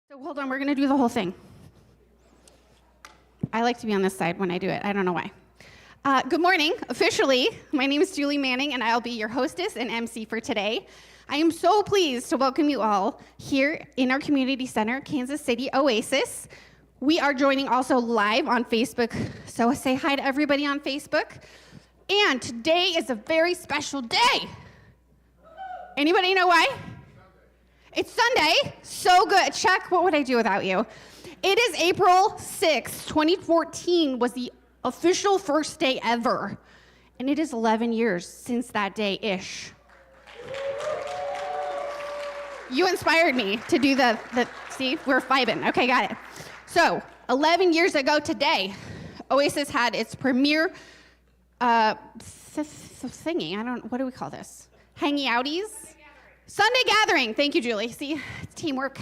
So hold on, we're gonna do the whole thing. I like to be on this side when I do it. I don't know why. Good morning. Officially, my name is Julie Manning, and I'll be your hostess and MC for today. I am so pleased to welcome you all here in our community center, Kansas City Oasis. We are joining also live on Facebook, so say hi to everybody on Facebook. And today is a very special day. Anybody know why? It's Sunday. So good. Chuck, what would I do without you? It is April 6th, 2014 was the official first day ever. And it is 11 years since that day-ish. You inspired me to do the see, we're vibing. Okay, got it. So, 11 years ago today, Oasis had its premiere thingy. What do we call this? Hangy outies? Sunday gathering. Thank you, Julie. See, it's teamwork.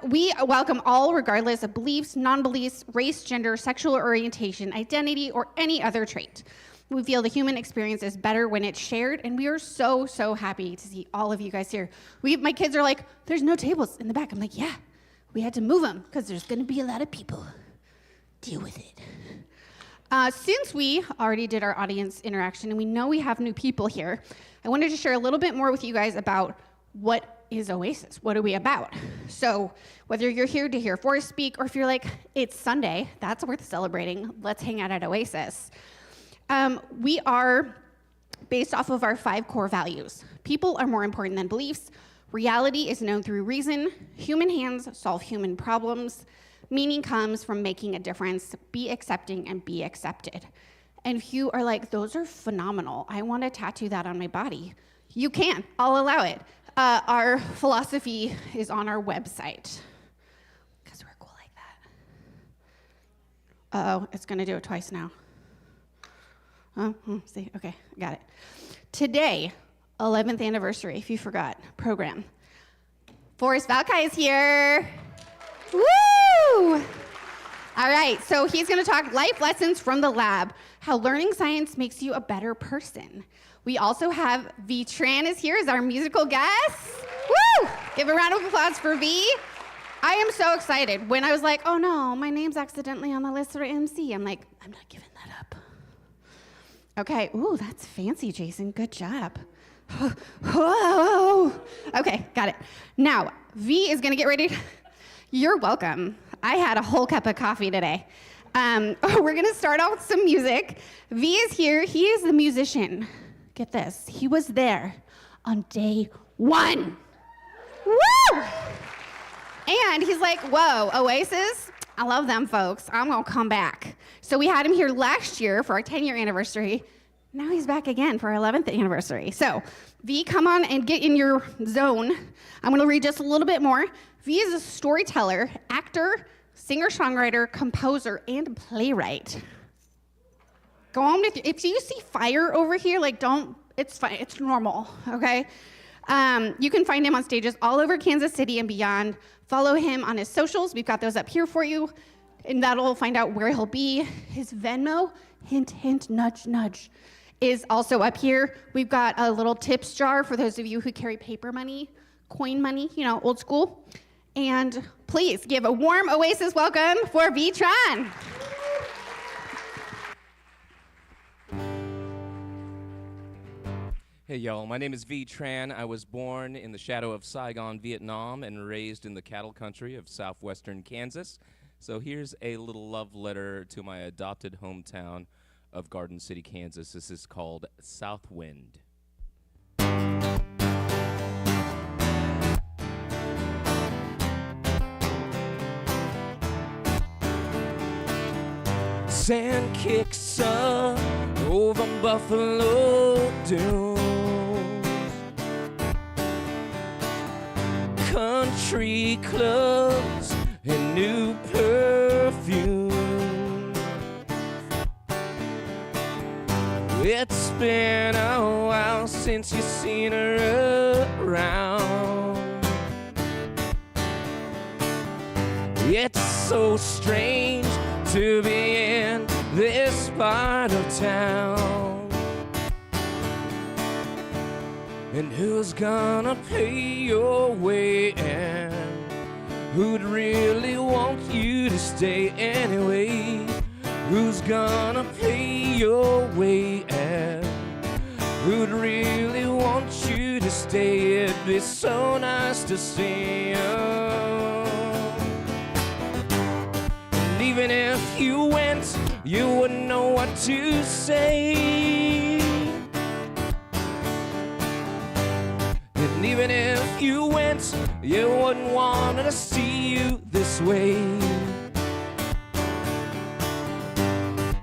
We welcome all, regardless of beliefs, non-beliefs, race, gender, sexual orientation, identity, or any other trait. We feel the human experience is better when it's shared, and we are so, so happy to see all of you guys here. My kids are like, there's no tables in the back. I'm like, yeah, we had to move them because there's going to be a lot of people. Deal with it. Since we already did our audience interaction and we know we have new people here, I wanted to share a little bit more with you guys about what is Oasis? What are we about? So whether you're here to hear Forrest speak or if you're like, it's Sunday, that's worth celebrating, let's hang out at Oasis. We are based off of our 5 core values. People are more important than beliefs. Reality is known through reason. Human hands solve human problems. Meaning comes from making a difference. Be accepting and be accepted. And if you are like, those are phenomenal, I want to tattoo that on my body, you can. I'll allow it. Our philosophy is on our website. Because we're cool like that. Uh-oh, it's going to do it twice now. See, okay, I got it. Today, 11th anniversary, if you forgot, program. Forrest Valkai is here. Woo! All right, so he's going to talk life lessons from the lab, how learning science makes you a better person. We also have Tran is here as our musical guest. Woo! Give a round of applause for V. I am so excited. When I was like, oh no, my name's accidentally on the list for MC, I'm like, I'm not giving that up. Okay, ooh, that's fancy, Jason. Good job. Whoa. Okay, got it. Now, V is going to get ready. You're welcome. I had a whole cup of coffee today. We're going to start off with some music. V is here. He is the musician. Get this. He was there on day 1. Woo! And he's like, whoa, Oasis? I love them folks. I'm going to come back. So we had him here last year for our 10-year anniversary. Now he's back again for our 11th anniversary. So V, come on and get in your zone. I'm going to read just a little bit more. V is a storyteller, actor, singer-songwriter, composer, and playwright. Go on with if you see fire over here, like it's fine, it's normal, okay? You can find him on stages all over Kansas City and beyond. Follow him on his socials. We've got those up here for you, and that'll find out where he'll be. His Venmo, hint, hint, nudge, nudge, is also up here. We've got a little tips jar for those of you who carry paper money, coin money, old school. And please give a warm Oasis welcome for Tran. Hey y'all, my name is Tran. I was born in the shadow of Saigon, Vietnam, and raised in the cattle country of southwestern Kansas. So here's a little love letter to my adopted hometown of Garden City, Kansas. This is called South Wind. Sand kicks up over Buffalo Dunes. Country clubs and new perfume. It's been a while since you've seen her around. It's so strange to be in this part of town. And who's gonna pay your way and Who'd really want you to stay anyway? Who's gonna pay your way? And who'd really want you to stay? It'd be so nice to see you. And even if you went, you wouldn't know what to say. And even if you went, you wouldn't want to see you this way.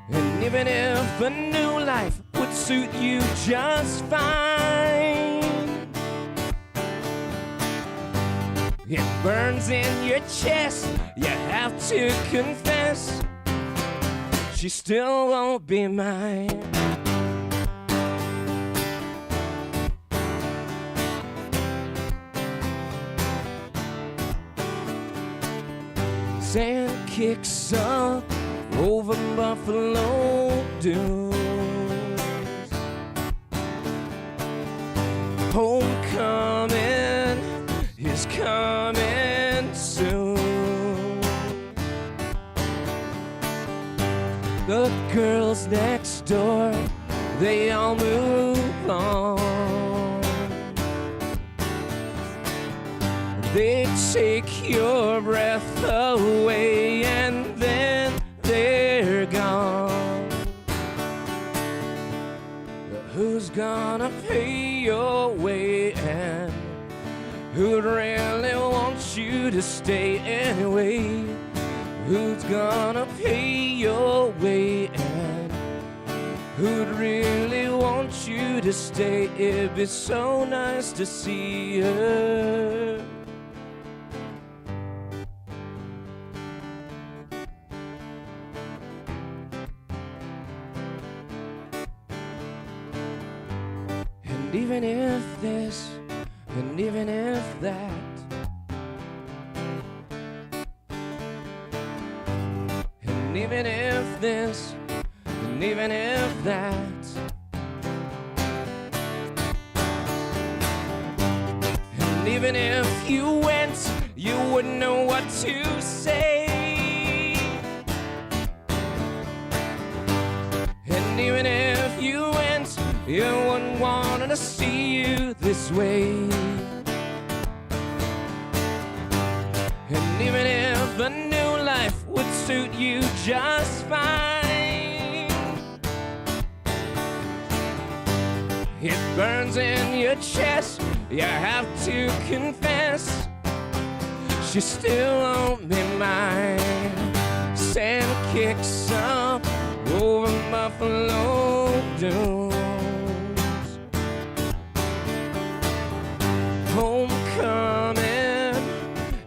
And even if a new life would suit you just fine, it burns in your chest, you have to confess, she still won't be mine. Sand kicks up over Buffalo dunes. Homecoming is coming soon. The girls next door, they all move on. They take your breath away and then they're gone. But who's gonna pay your way? And who'd really want you to stay anyway? Who's gonna pay your way? And who'd really want you to stay? It'd be so nice to see her. And even if this, and even if that, and even if this, and even if that, and even if you went, you wouldn't know what to say. And even if you went, you wouldn't want to see you this way. And even if a new life would suit you just fine, it burns in your chest, you have to confess, she still won't be mine. Sand kicks up over Buffalo dunes. Homecoming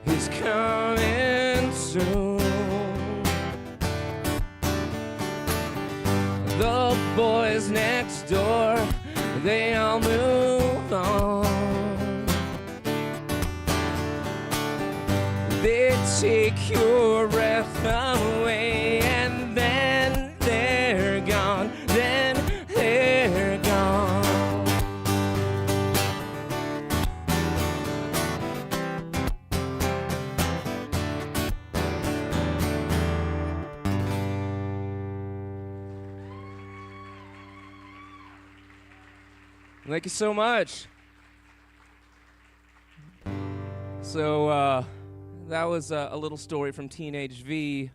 is coming soon. The boys next door, they all move on. They take your breath away and then they're gone, then they're gone. Thank you so much. So that was a little story from Teenage V,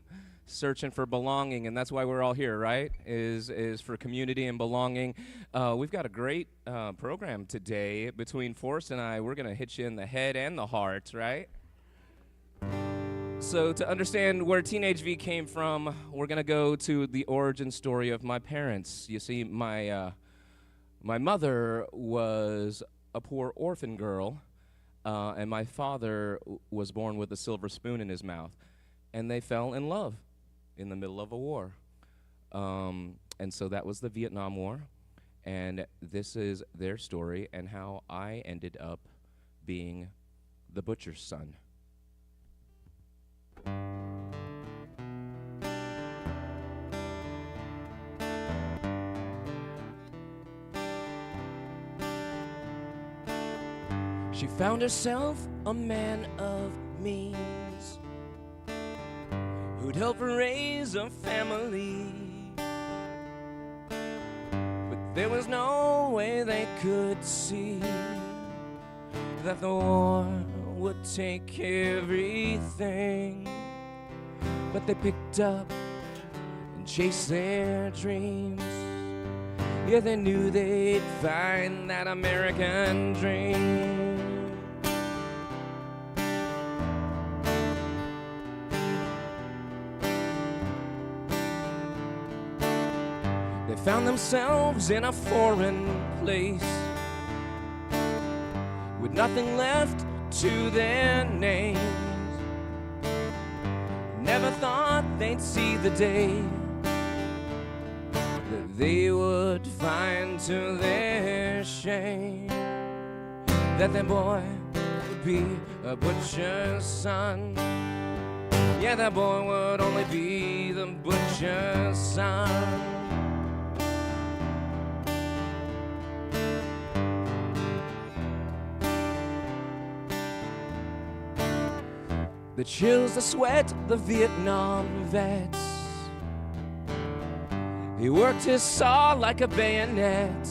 searching for belonging, and that's why we're all here, right? Is for community and belonging. We've got a great program today. Between Forrest and I, we're gonna hit you in the head and the heart, right? So to understand where Teenage V came from, we're gonna go to the origin story of my parents. You see, my mother was a poor orphan girl, and my father was born with a silver spoon in his mouth, and they fell in love in the middle of a war. And so that was the Vietnam War, and this is their story and how I ended up being the butcher's son. She found herself a man of means, who'd help raise a family. But there was no way they could see that the war would take everything. But they picked up and chased their dreams. Yeah, they knew they'd find that American dream. They found themselves in a foreign place with nothing left to their names. Never thought they'd see the day that they would find to their shame that their boy would be a butcher's son. Yeah, that boy would only be the butcher's son. The chills, the sweat, the Vietnam vets. He worked his saw like a bayonet.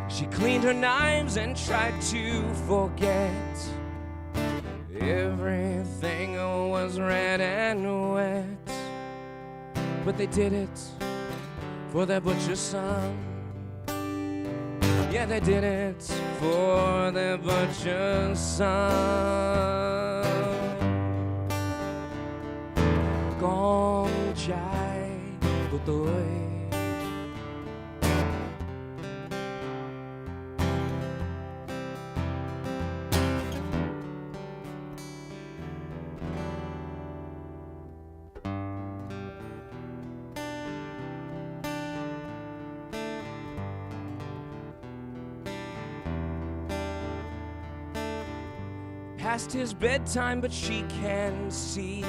She cleaned her knives and tried to forget. Everything was red and wet. But they did it for their butcher's son. Yeah, they did it for their butcher's son. Con trai của tôi. Past his bedtime, but she can see.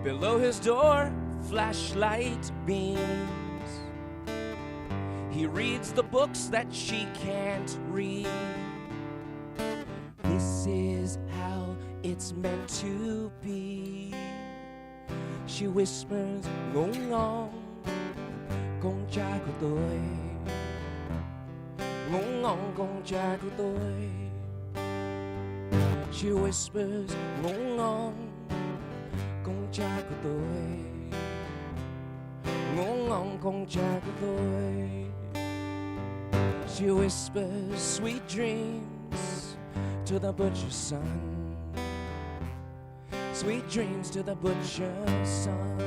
Below his door, flashlight beams. He reads the books that she can't read. This is how it's meant to be. She whispers, ngông ngong, con trai của tôi. Ngông ngong, con trai của tôi. She whispers, ngông ngong, con trai của tôi. Ngông ngong, con trai của tôi. She whispers sweet dreams to the butcher's son. Sweet dreams to the butcher's son.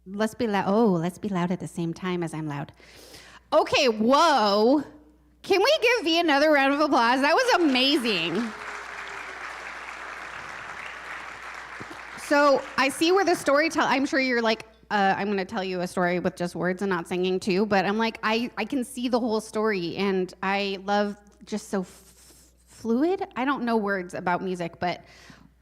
Let's be loud. Oh, let's be loud at the same time as I'm loud. Okay, whoa. Can we give V another round of applause? That was amazing. So I see where the I'm sure you're like, I'm going to tell you a story with just words and not singing too, but I'm like, I can see the whole story, and I love just so fluid. I don't know words about music, but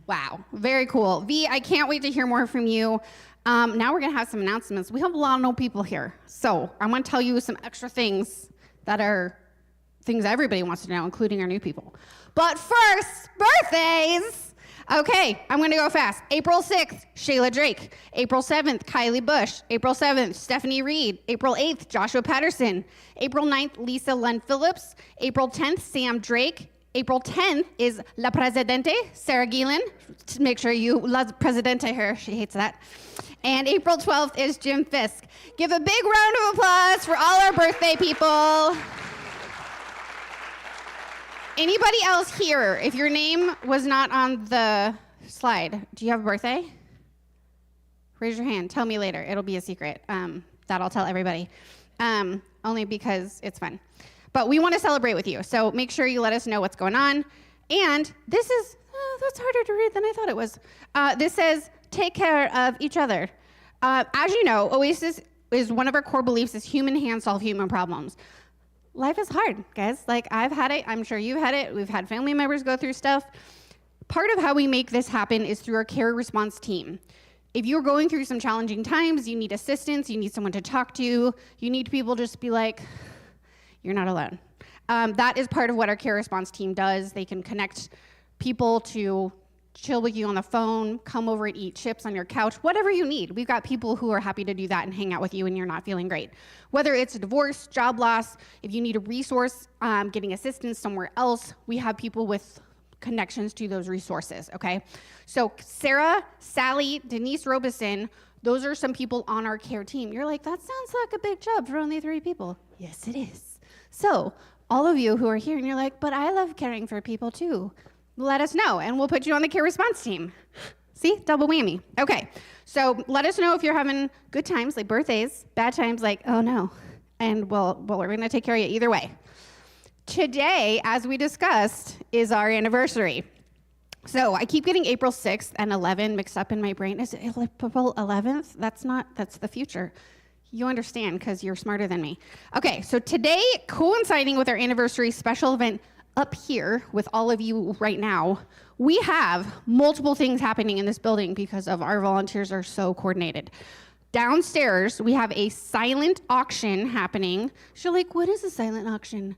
wow, very cool. V, I can't wait to hear more from you. Now we're going to have some announcements. We have a lot of new people here, so I'm going to tell you some extra things that are things everybody wants to know, including our new people. But first, birthdays! Okay, I'm going to go fast. April 6th, Shayla Drake. April 7th, Kylie Bush. April 7th, Stephanie Reed. April 8th, Joshua Patterson. April 9th, Lisa Lund Phillips. April 10th, Sam Drake. April 10th is La Presidente, Sarah Geelan. Make sure you love Presidente her, she hates that. And April 12th is Jim Fisk. Give a big round of applause for all our birthday people. Anybody else here, if your name was not on the slide, do you have a birthday? Raise your hand, tell me later, it'll be a secret. That I'll tell everybody, only because it's fun. But we want to celebrate with you, so make sure you let us know what's going on. And this is, that's harder to read than I thought it was. This says, take care of each other. As you know, Oasis is one of our core beliefs is human hands solve human problems. Life is hard, guys. Like, I've had it. I'm sure you've had it. We've had family members go through stuff. Part of how we make this happen is through our care response team. If you're going through some challenging times, you need assistance, you need someone to talk to, you need people just be like, you're not alone. That is part of what our care response team does. They can connect people to chill with you on the phone, come over and eat chips on your couch, whatever you need. We've got people who are happy to do that and hang out with you when you're not feeling great. Whether it's a divorce, job loss, if you need a resource, getting assistance somewhere else, we have people with connections to those resources, okay? So Sarah, Sally, Denise Robeson, those are some people on our care team. You're like, that sounds like a big job for only 3 people. Yes, it is. So all of you who are here and you're like, but I love caring for people too, let us know and we'll put you on the care response team. See, double whammy. Okay, so let us know if you're having good times, like birthdays, bad times, like, oh no, and we're gonna take care of you either way. Today, as we discussed, is our anniversary. So I keep getting April 6th and 11 mixed up in my brain. Is it April 11th? That's the future. You understand because you're smarter than me. Okay, so today, coinciding with our anniversary special event up here with all of you right now, we have multiple things happening in this building because of our volunteers are so coordinated. Downstairs, we have a silent auction happening. She's like, what is a silent auction?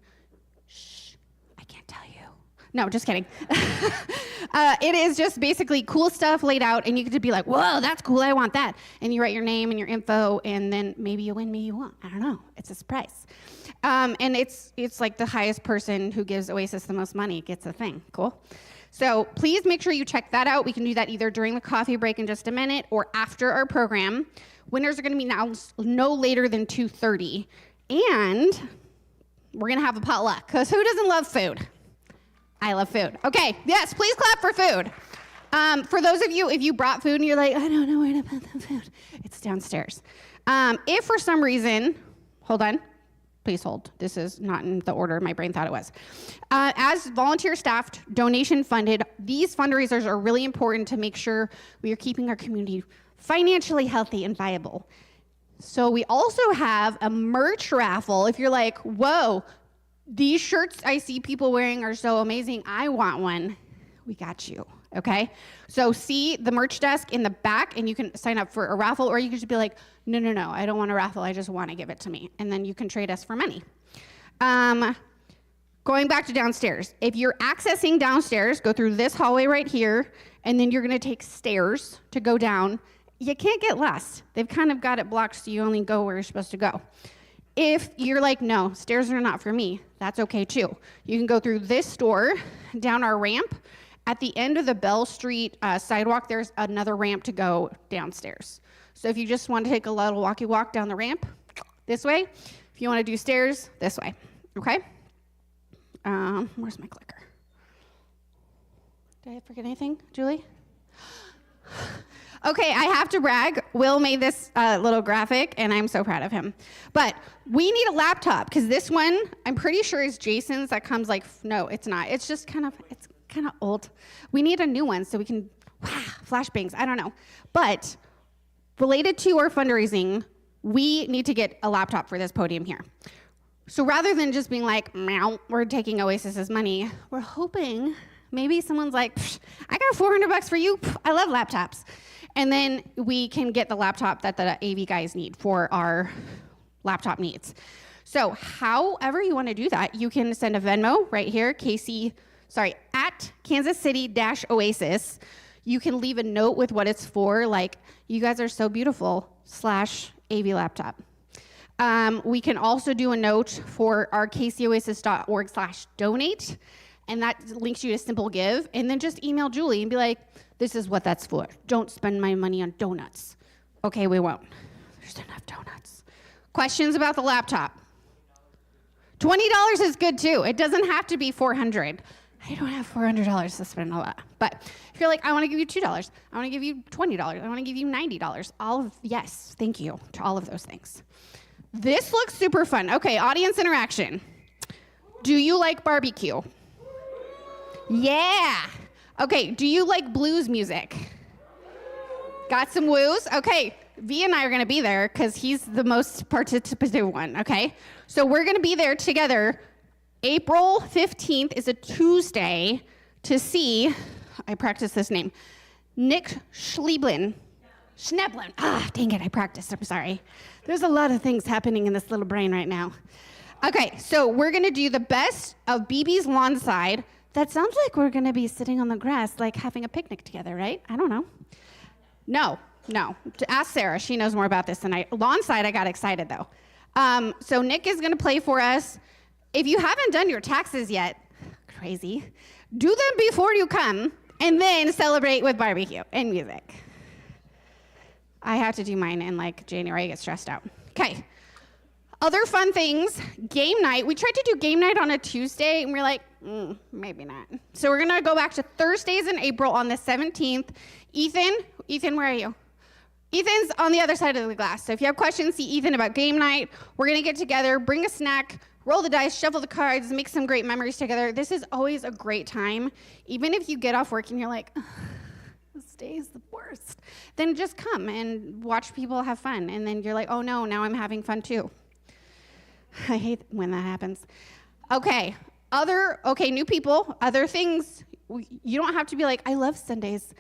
Shh, I can't tell you. No, just kidding. It is just basically cool stuff laid out, and you get to be like, whoa, that's cool, I want that. And you write your name and your info, and then maybe you win, maybe you won't. I don't know. It's a surprise. And it's like the highest person who gives Oasis the most money gets a thing. Cool? So please make sure you check that out. We can do that either during the coffee break in just a minute or after our program. Winners are going to be announced no later than 2:30. And we're going to have a potluck, because who doesn't love food? I love food. Okay, yes, please clap for food. For those of you, if you brought food and you're like, I don't know where to put the food, it's downstairs. If for some reason, hold on, please hold. This is not in the order my brain thought it was. As volunteer staffed, donation funded, these fundraisers are really important to make sure we are keeping our community financially healthy and viable. So we also have a merch raffle. If you're like, whoa, these shirts I see people wearing are so amazing, I want one, we got you, okay? So see the merch desk in the back, and you can sign up for a raffle, or you can just be like, no, I don't want a raffle, I just want to give it to me. And then you can trade us for money. Going back to downstairs, if you're accessing downstairs, go through this hallway right here, and then you're gonna take stairs to go down. You can't get lost. They've kind of got it blocked so you only go where you're supposed to go. If you're like, no, stairs are not for me, that's okay too. You can go through this door, down our ramp. At the end of the Bell Street sidewalk, there's another ramp to go downstairs. So if you just want to take a little walkie walk down the ramp, this way. If you want to do stairs, this way, okay? Where's my clicker? Did I forget anything, Julie? Okay, I have to brag. Will made this little graphic, and I'm so proud of him. But we need a laptop, because this one, I'm pretty sure is Jason's that comes like, no, it's not. It's just kind of old. We need a new one so we can, flashbangs, I don't know. But related to our fundraising, we need to get a laptop for this podium here. So rather than just being like, meow, we're taking Oasis's money, we're hoping maybe someone's like, I got $400 for you. I love laptops. And then we can get the laptop that the AV guys need for our laptop needs. So however you want to do that, you can send a Venmo right here, at Kansas City-Oasis. You can leave a note with what it's for, like, you guys are so beautiful, /AV laptop. We can also do a note for our kcoasis.org/donate, and that links you to Simple Give, and then just email Julie and be like, this is what that's for. Don't spend my money on donuts. Okay, we won't. There's enough donuts. Questions about the laptop? $20 is good too. It doesn't have to be $400. I don't have $400 to spend a lot. But if you're like, I want to give you $2, I want to give you $20, I want to give you $90, yes, thank you to all of those things. This looks super fun. Okay, audience interaction. Do you like barbecue? Yeah. Okay, do you like blues music? Got some woos? Okay, V and I are going to be there because he's the most participative one, okay? So we're going to be there together. April 15th is a Tuesday to see, I practiced this name, Nick Schneblin. Dang it, I practiced, I'm sorry. There's a lot of things happening in this little brain right now. Okay, so we're going to do the best of BB's lawn side. That sounds like we're going to be sitting on the grass, like having a picnic together, right? I don't know. No. Ask Sarah. She knows more about this than I. Lawn side, I got excited, though. So Nick is going to play for us. If you haven't done your taxes yet, crazy, do them before you come, and then celebrate with barbecue and music. I have to do mine in, January. I get stressed out. Okay. Other fun things, game night. We tried to do game night on a Tuesday, and we're like, maybe not. So we're going to go back to Thursdays in April on the 17th. Ethan, where are you? Ethan's on the other side of the glass. So if you have questions, see Ethan about game night. We're going to get together, bring a snack, roll the dice, shuffle the cards, make some great memories together. This is always a great time. Even if you get off work and you're like, this day is the worst, then just come and watch people have fun. And then you're like, oh no, now I'm having fun too. I hate when that happens. Okay, new people, other things. You don't have to be like, I love Sundays.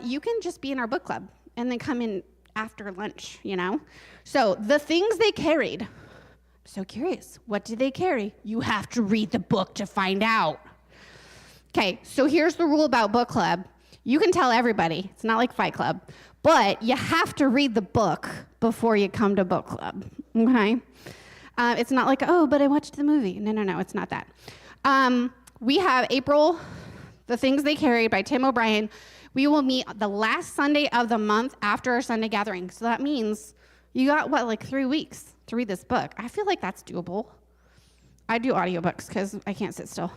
You can just be in our book club and then come in after lunch, So the things they carried. I'm so curious. What did they carry? You have to read the book to find out. Okay, so here's the rule about book club. You can tell everybody. It's not like Fight Club. But you have to read the book before you come to book club, okay? It's not like, but I watched the movie. No, it's not that. We have April, The Things They Carried by Tim O'Brien. We will meet the last Sunday of the month after our Sunday gathering. So that means you got, 3 weeks to read this book. I feel like that's doable. I do audiobooks because I can't sit still.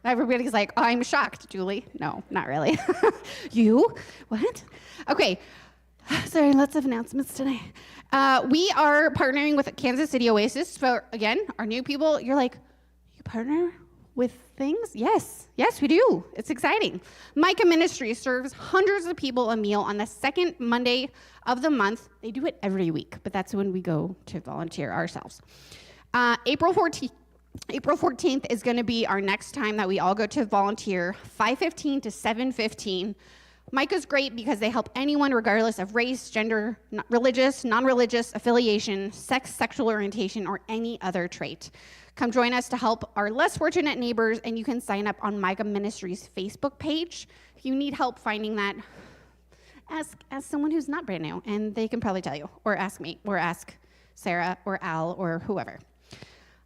Everybody's like, I'm shocked, Julie. No, not really. You? What? Okay. Sorry, lots of announcements today. We are partnering with Kansas City Oasis. For, again, our new people, you're like, you partner with things? Yes, we do. It's exciting. Micah Ministries serves hundreds of people a meal on the second Monday of the month. They do it every week, but that's when we go to volunteer ourselves. April 14th is going to be our next time that we all go to volunteer, 5:15 to 7:15. Micah's great because they help anyone regardless of race, gender, religious, non-religious affiliation, sex, sexual orientation, or any other trait. Come join us to help our less fortunate neighbors, and you can sign up on Micah Ministries' Facebook page. If you need help finding that, ask someone who's not brand new, and they can probably tell you, or ask me, or ask Sarah, or Al, or whoever.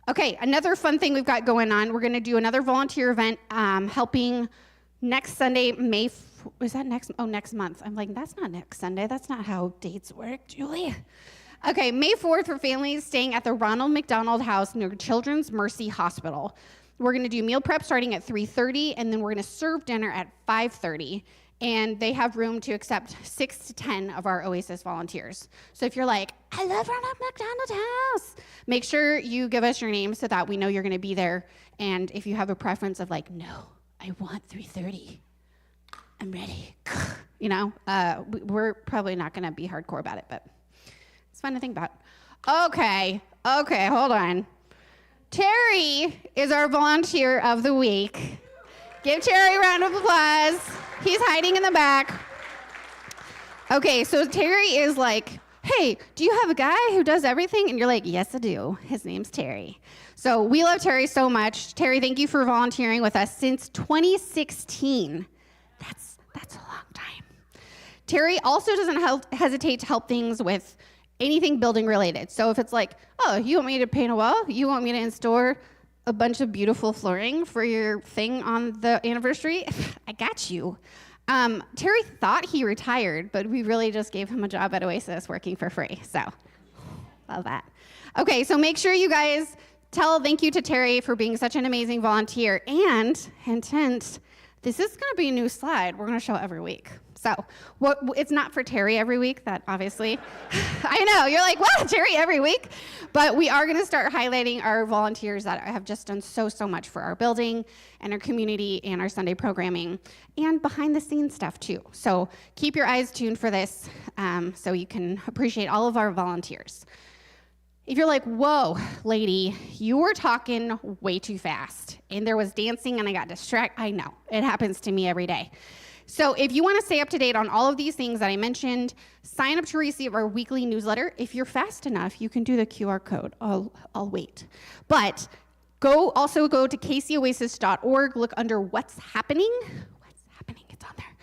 Okay, another fun thing we've got going on, we're going to do another volunteer event helping next Sunday, next month. I'm like, that's not next Sunday. That's not how dates work, Julie. Okay, May 4th for families staying at the Ronald McDonald House near Children's Mercy Hospital. We're going to do meal prep starting at 3:30, and then we're going to serve dinner at 5:30. And they have room to accept 6 to 10 of our Oasis volunteers. So if you're like, I love Ronald McDonald House, make sure you give us your name so that we know you're going to be there. And if you have a preference of like, no, I want 3:30. I'm ready. We're probably not going to be hardcore about it, but it's fun to think about. Okay, hold on. Terry is our volunteer of the week. Give Terry a round of applause. He's hiding in the back. Okay, so Terry is like, hey, do you have a guy who does everything? And you're like, yes, I do. His name's Terry. So we love Terry so much. Terry, thank you for volunteering with us since 2016. That's a long time. Terry also doesn't hesitate to help things with anything building related. So if it's like, oh, you want me to paint a wall? You want me to install a bunch of beautiful flooring for your thing on the anniversary? I got you. Terry thought he retired, but we really just gave him a job at Oasis working for free. So, love that. Okay, so make sure you guys tell thank you to Terry for being such an amazing volunteer. And hint, This is going to be a new slide we're going to show every week. So it's not for Terry every week, that obviously. I know, you're like, what, Terry every week? But we are going to start highlighting our volunteers that have just done so much for our building and our community and our Sunday programming and behind the scenes stuff too. So keep your eyes tuned for this so you can appreciate all of our volunteers. If you're like, whoa, lady, you were talking way too fast, and there was dancing and I got distracted, I know, it happens to me every day. So if you want to stay up to date on all of these things that I mentioned, sign up to receive our weekly newsletter. If you're fast enough, you can do the QR code. I'll wait. But also go to kcoasis.org, look under What's Happening. What's Happening, it's on there.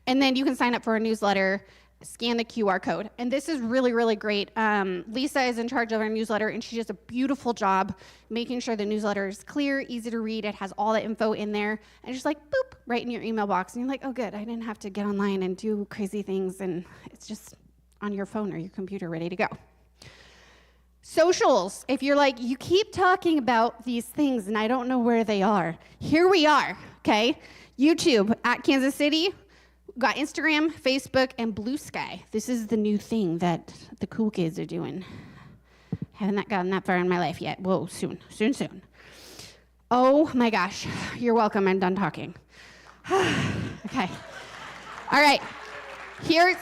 And then you can sign up for our newsletter, scan the QR code. And this is really, really great. Lisa is in charge of our newsletter, and she does a beautiful job making sure the newsletter is clear, easy to read. It has all the info in there. And just like, boop, right in your email box. And you're like, oh, good. I didn't have to get online and do crazy things. And it's just on your phone or your computer ready to go. Socials. If you're like, you keep talking about these things, and I don't know where they are. Here we are, okay? YouTube at Kansas City. We've got Instagram, Facebook, and Blue Sky. This is the new thing that the cool kids are doing. Haven't gotten that far in my life yet. Whoa, soon. Oh my gosh. You're welcome. I'm done talking. Okay. All right. Here's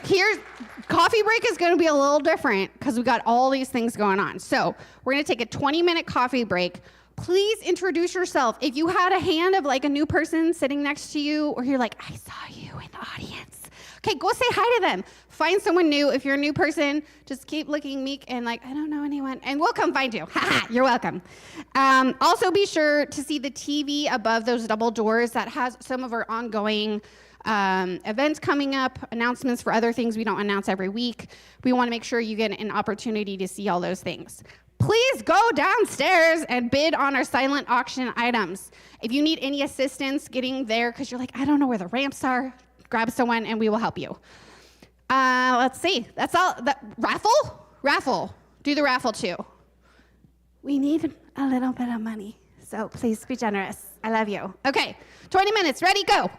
coffee break is going to be a little different because we got all these things going on. So we're going to take a 20-minute coffee break. Please introduce yourself. If you had a hand of like a new person sitting next to you, or you're like, I saw you in the audience. Okay, go say hi to them. Find someone new. If you're a new person, just keep looking meek and like, I don't know anyone, and we'll come find you. You're welcome. Also be sure to see the TV above those double doors that has some of our ongoing events coming up, announcements for other things we don't announce every week. We want to make sure you get an opportunity to see all those things. Please go downstairs and bid on our silent auction items. If you need any assistance getting there because you're like, I don't know where the ramps are, grab someone and we will help you. Let's see. That's all. Raffle. Do the raffle too. We need a little bit of money, so please be generous. I love you. Okay, 20 minutes. Ready, go.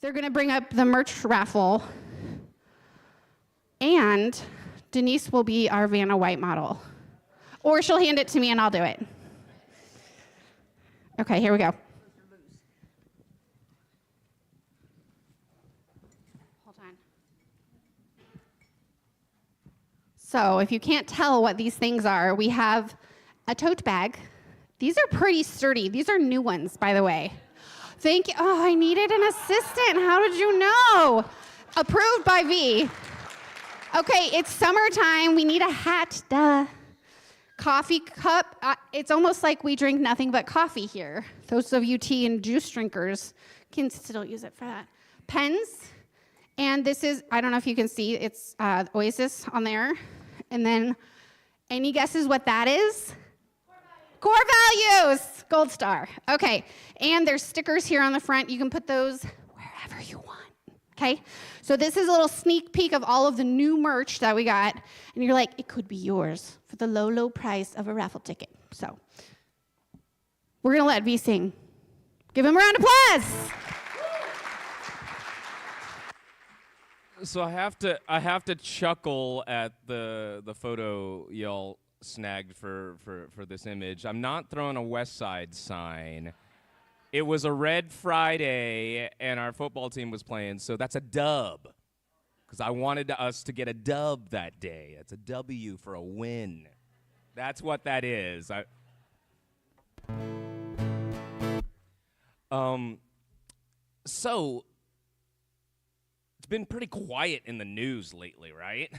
they're going to bring up the merch raffle. And Denise will be our Vanna White model. Or she'll hand it to me and I'll do it. Okay, here we go. Hold on. So if you can't tell what these things are, we have a tote bag. These are pretty sturdy. These are new ones, by the way. Thank you. Oh, I needed an assistant. How did you know? Approved by V. Okay, it's summertime. We need a hat. Duh. Coffee cup. It's almost like we drink nothing but coffee here. Those of you tea and juice drinkers can still use it for that. Pens. And this is, I don't know if you can see, it's Oasis on there. And then, any guesses what that is? Core values. Gold star. Okay. And there's stickers here on the front. You can put those wherever you want. Okay? So this is a little sneak peek of all of the new merch that we got. And you're like, it could be yours for the low, low price of a raffle ticket. So we're going to let V sing. Give him a round of applause. So I have to chuckle at the photo y'all snagged for this image. I'm not throwing a West Side sign. It was a red Friday, and our football team was playing, so that's a dub. Because I wanted us to get a dub that day. It's a W for a win. That's what that is. So, it's been pretty quiet in the news lately, right?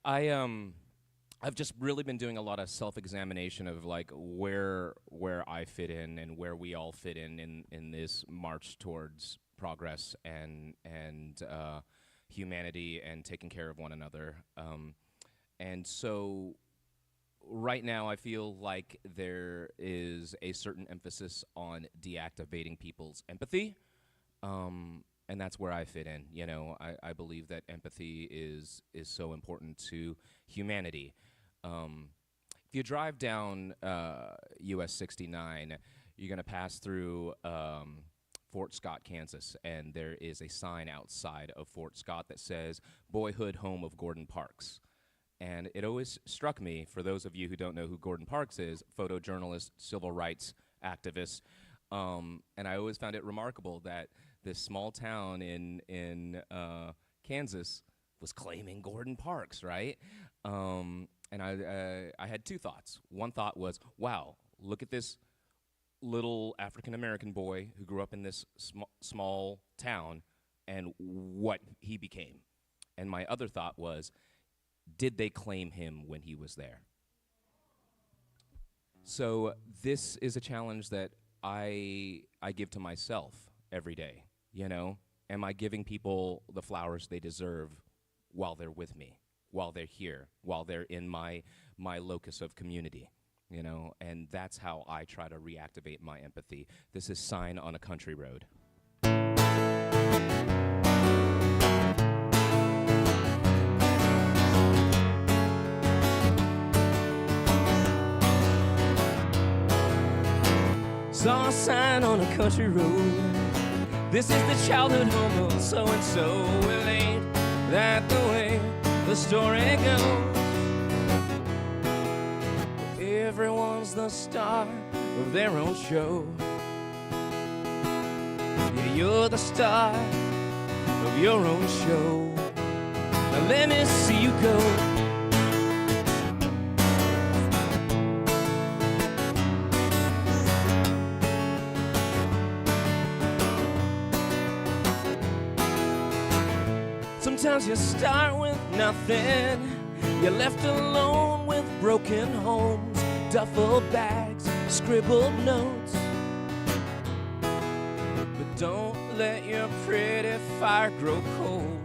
I've just really been doing a lot of self-examination of like where I fit in and where we all fit in this march towards progress and humanity and taking care of one another. And so right now I feel like there is a certain emphasis on deactivating people's empathy. And that's where I fit in. You know, I believe that empathy is so important to humanity. If you drive down US 69, you're going to pass through Fort Scott, Kansas, and there is a sign outside of Fort Scott that says, "Boyhood Home of Gordon Parks." And it always struck me, for those of you who don't know who Gordon Parks is, photojournalist, civil rights activist, and I always found it remarkable that this small town in Kansas was claiming Gordon Parks, right? And I had two thoughts. One thought was, wow, look at this little African-American boy who grew up in this small town and what he became. And my other thought was, did they claim him when he was there? So this is a challenge that I give to myself every day, you know? Am I giving people the flowers they deserve while they're with me, while they're here, while they're in my locus of community, you know? And that's how I try to reactivate my empathy. This is Sign on a Country Road. Saw a sign on a country road. This is the childhood home of so-and-so. It ain't that the way the story goes. Everyone's the star of their own show. Yeah, you're the star of your own show. Now let me see you go. Sometimes you start with nothing. You're left alone with broken homes, duffel bags, scribbled notes. But don't let your pretty fire grow cold.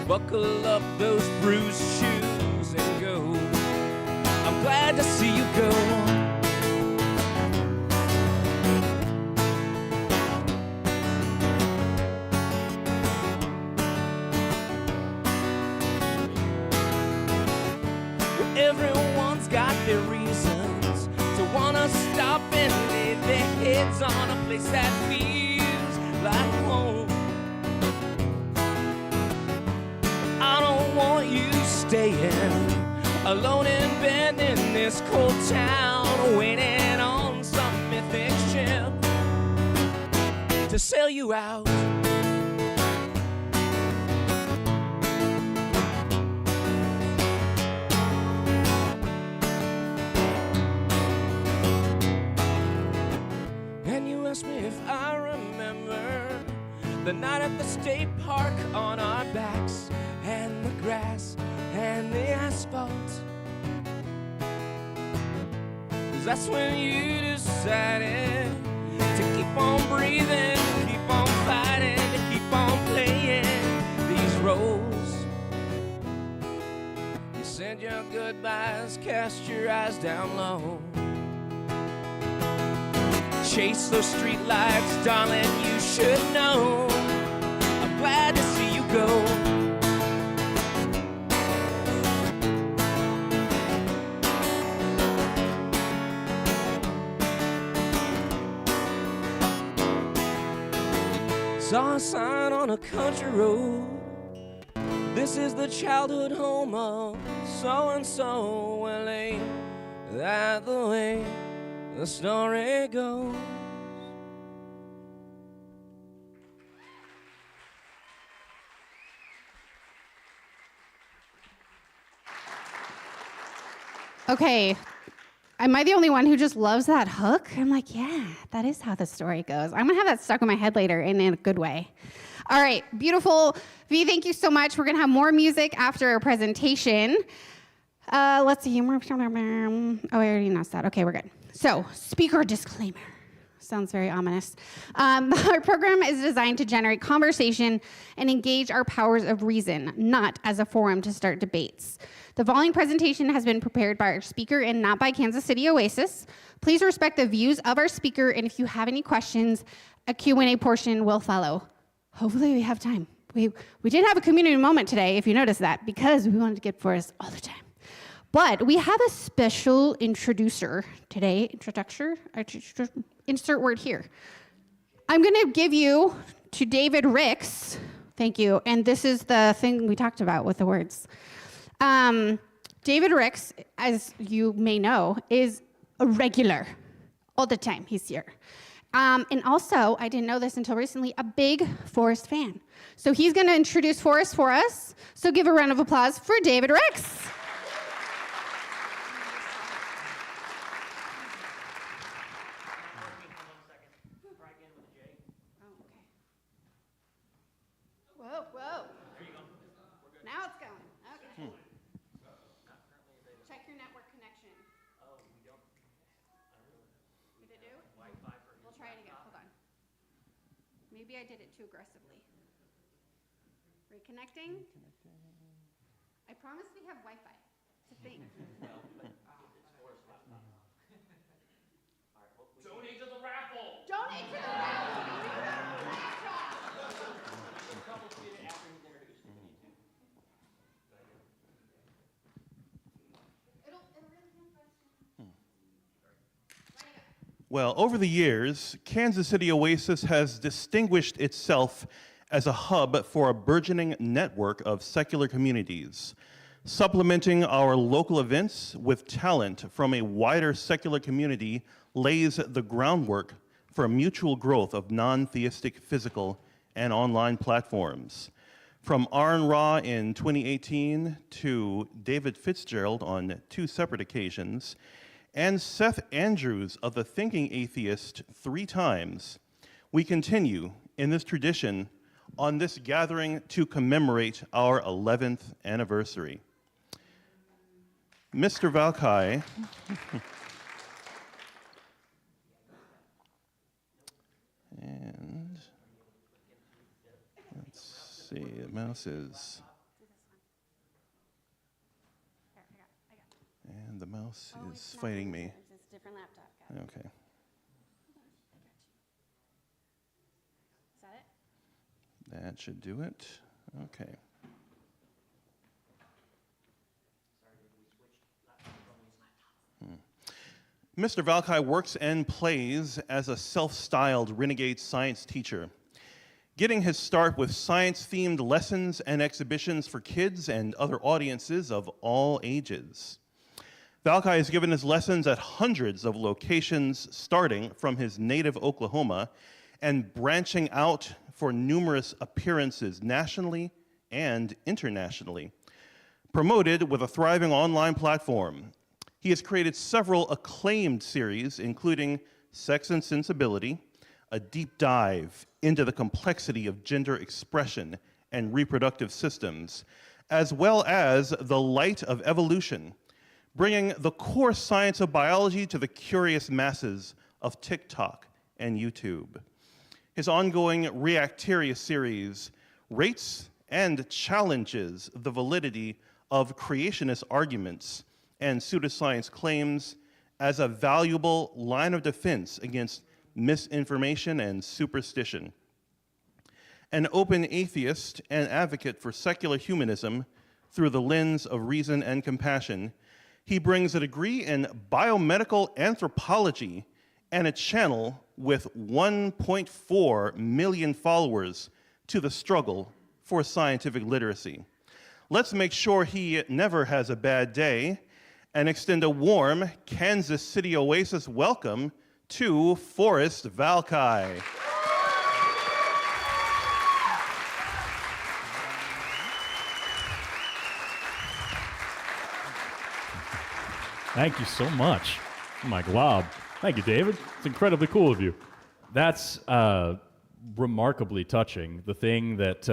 Buckle up those bruised shoes and go. I'm glad to see you go. Everyone's got their reasons to wanna stop and live heads on a place that feels like home. I don't want you staying alone in bed in this cold town, waiting on some mythic ship to sail you out. And you ask me if I remember the night at the state park on our backs, and the grass and the asphalt. 'Cause that's when you decided to keep on breathing, to keep on fighting, to keep on playing these roles. You said your goodbyes, cast your eyes down low. Chase those street lights, darling, you should know. I'm glad to see you go. Saw a sign on a country road. This is the childhood home of so-and-so. Well, ain't that the way the story goes? Okay, am I the only one who just loves that hook? I'm like, yeah, that is how the story goes. I'm gonna have that stuck in my head later in a good way. All right, beautiful. V, thank you so much. We're gonna have more music after our presentation. Let's see. Oh, I already announced that. Okay, we're good. So, speaker disclaimer. Sounds very ominous. Our program is designed to generate conversation and engage our powers of reason, not as a forum to start debates. The following presentation has been prepared by our speaker and not by Kansas City Oasis. Please respect the views of our speaker, and if you have any questions, a Q&A portion will follow. Hopefully we have time. We did have a community moment today, if you noticed that, because we wanted to get Forrest all the time. But we have a special introducer today. Insert word here. I'm going to give you to David Ricks. Thank you. And this is the thing we talked about with the words. David Ricks, as you may know, is a regular. All the time he's here. And also, I didn't know this until recently, a big Forrest fan. So he's going to introduce Forrest for us. So give a round of applause for David Ricks. Whoa. There you go. Now it's going. Okay. Check your network connection. Oh, we don't. Did it do? Wi-Fi for We'll try it again. Hold on. Maybe I did it too aggressively. Reconnecting. I promise we have Wi-Fi. It's a thing. Donate to the raffle! Donate to the raffle! Well, over the years, Kansas City Oasis has distinguished itself as a hub for a burgeoning network of secular communities, supplementing our local events with talent from a wider secular community lays the groundwork for mutual growth of non-theistic physical and online platforms. From Aaron Ra in 2018 to David Fitzgerald on 2 separate occasions, and Seth Andrews of the Thinking Atheist 3 times, we continue in this tradition on this gathering to commemorate our 11th anniversary. Mr. Valkai and let's see, the mouse is, and the mouse is fighting me. It's a different laptop. Got it. Okay. Is that it? That should do it. Okay. Mr. Valkai works and plays as a self-styled renegade science teacher, getting his start with science-themed lessons and exhibitions for kids and other audiences of all ages. Valkai has given his lessons at hundreds of locations, starting from his native Oklahoma and branching out for numerous appearances nationally and internationally. Promoted with a thriving online platform, he has created several acclaimed series, including Sex and Sensibility, a deep dive into the complexity of gender expression and reproductive systems, as well as The Light of Evolution, bringing the core science of biology to the curious masses of TikTok and YouTube. His ongoing Reacteria series rates and challenges the validity of creationist arguments and pseudoscience claims as a valuable line of defense against misinformation and superstition. An open atheist and advocate for secular humanism through the lens of reason and compassion, he brings a degree in biomedical anthropology and a channel with 1.4 million followers to the struggle for scientific literacy. Let's make sure he never has a bad day and extend a warm Kansas City Oasis welcome to Forrest Valkai. Thank you so much. Oh my glob. Thank you, David. It's incredibly cool of you. That's remarkably touching. The thing that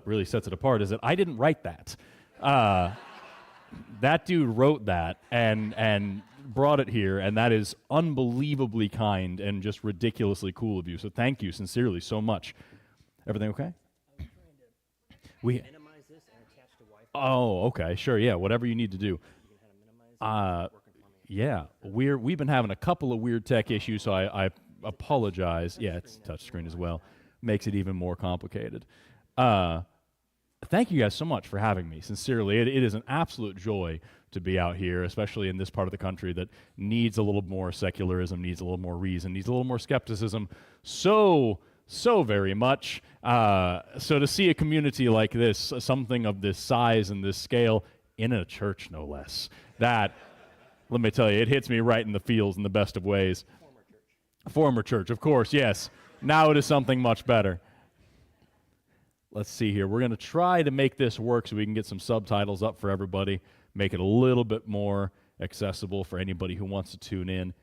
really sets it apart is that I didn't write that. That dude wrote that and brought it here, and that is unbelievably kind and just ridiculously cool of you. So thank you sincerely so much. Everything okay? I'm trying to minimize this and attach to Wi-Fi. Oh, okay, sure, yeah, whatever you need to do. You can kind of minimize it. Working for me. Yeah, we've been having a couple of weird tech issues, so I apologize. Yeah, it's touchscreen as well. Makes it even more complicated. Thank you guys so much for having me. Sincerely, it is an absolute joy to be out here, especially in this part of the country that needs a little more secularism, needs a little more reason, needs a little more skepticism. So very much. So to see a community like this, something of this size and this scale, in a church no less, that, let me tell you, it hits me right in the feels in the best of ways. Former church, of course, yes. Now it is something much better. Let's see here. We're going to try to make this work so we can get some subtitles up for everybody, make it a little bit more accessible for anybody who wants to tune in.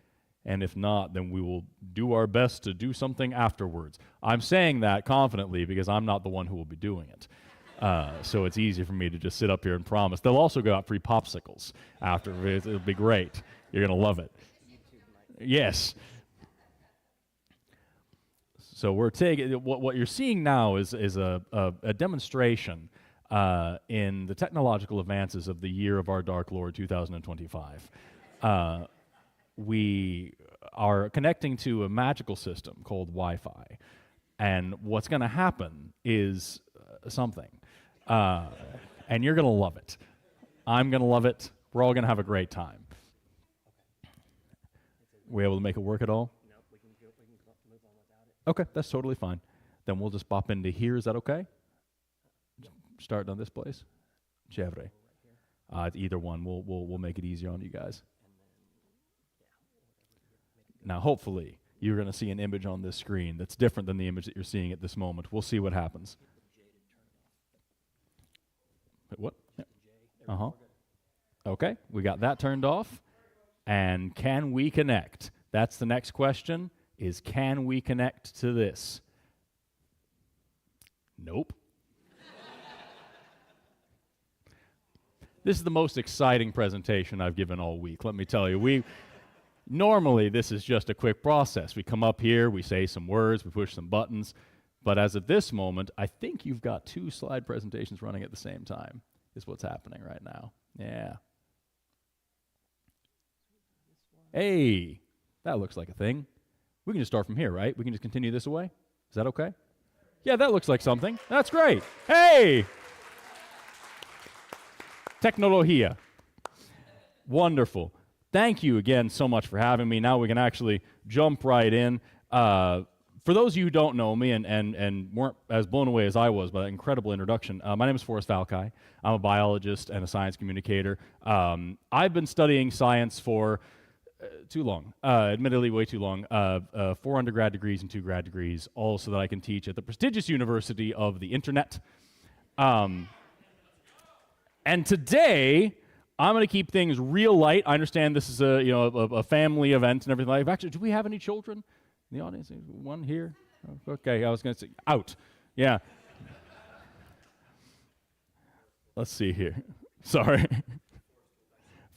And if not, then we will do our best to do something afterwards. I'm saying that confidently because I'm not the one who will be doing it. So it's easy for me to just sit up here and promise. They'll also go out free popsicles after. It'll be great. You're going to love it. Yes. So we're taking what you're seeing now is a demonstration in the technological advances of the year of our Dark Lord 2025. We are connecting to a magical system called Wi-Fi, and what's going to happen is something, and you're going to love it. I'm going to love it. We're all going to have a great time. We able to make it work at all? Okay, that's totally fine. Then we'll just bop into here. Is that okay? Start on this place. Chévere. Either one. We'll make it easier on you guys. Now, hopefully, you're going to see an image on this screen that's different than the image that you're seeing at this moment. We'll see what happens. What? Yeah. Okay, we got that turned off. And can we connect? That's the next question. Is can we connect to this? Nope. This is the most exciting presentation I've given all week, let me tell you. Normally, this is just a quick process. We come up here, we say some words, we push some buttons, but as of this moment, I think you've got 2 slide presentations running at the same time, is what's happening right now. Yeah. Hey, that looks like a thing. We can just start from here, right? We can just continue this away? Is that okay? Yeah, that looks like something. That's great. Hey! Tecnología. Wonderful. thank you again so much for having me. Now we can actually jump right in. For those of you who don't know me and weren't as blown away as I was by that incredible introduction, my name is Forrest Valkai. I'm a biologist and a science communicator. I've been studying science for too long, admittedly way too long, 4 undergrad degrees and 2 grad degrees, all so that I can teach at the prestigious University of the Internet. And today, I'm going to keep things real light. I understand this is a family event and everything like that. Actually, do we have any children in the audience? One here? Okay, I was going to say, out. Yeah. Let's see here. Sorry.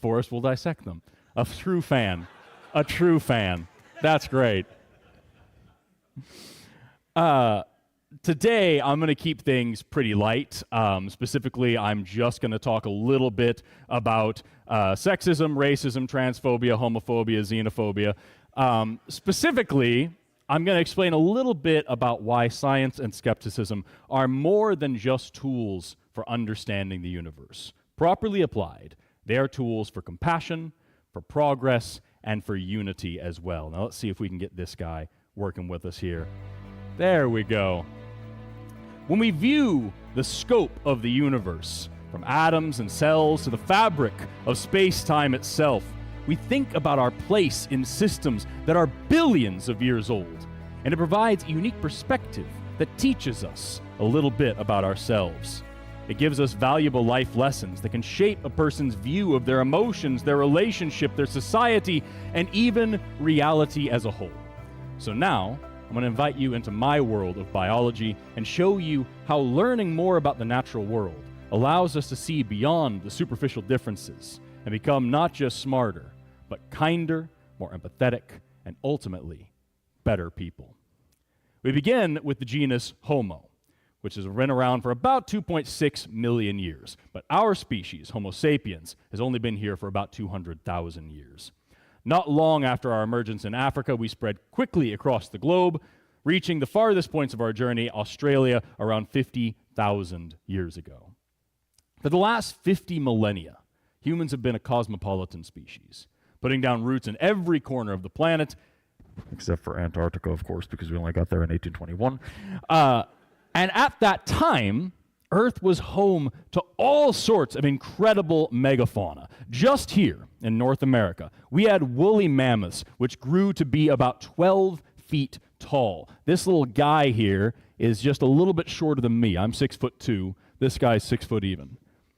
Forrest will dissect them. A true fan. A true fan. That's great. Today, I'm going to keep things pretty light. Specifically, I'm just going to talk a little bit about sexism, racism, transphobia, homophobia, xenophobia. Specifically, I'm going to explain a little bit about why science and skepticism are more than just tools for understanding the universe. Properly applied, they are tools for compassion, for progress, and for unity as well. Now let's see if we can get this guy working with us here. There we go. When we view the scope of the universe, from atoms and cells to the fabric of space-time itself, we think about our place in systems that are billions of years old, and it provides a unique perspective that teaches us a little bit about ourselves. It gives us valuable life lessons that can shape a person's view of their emotions, their relationship, their society, and even reality as a whole. So now, I'm going to invite you into my world of biology and show you how learning more about the natural world allows us to see beyond the superficial differences and become not just smarter, but kinder, more empathetic, and ultimately, better people. We begin with the genus Homo, which has been around for about 2.6 million years. But our species, Homo sapiens, has only been here for about 200,000 years. Not long after our emergence in Africa, we spread quickly across the globe, reaching the farthest points of our journey, Australia, around 50,000 years ago. For the last 50 millennia, humans have been a cosmopolitan species, putting down roots in every corner of the planet, except for Antarctica, of course, because we only got there in 1821. And at that time, Earth was home to all sorts of incredible megafauna. Just here in North America, we had woolly mammoths, which grew to be about 12 feet tall. This little guy here is just a little bit shorter than me. I'm 6'2". This guy's 6 foot even.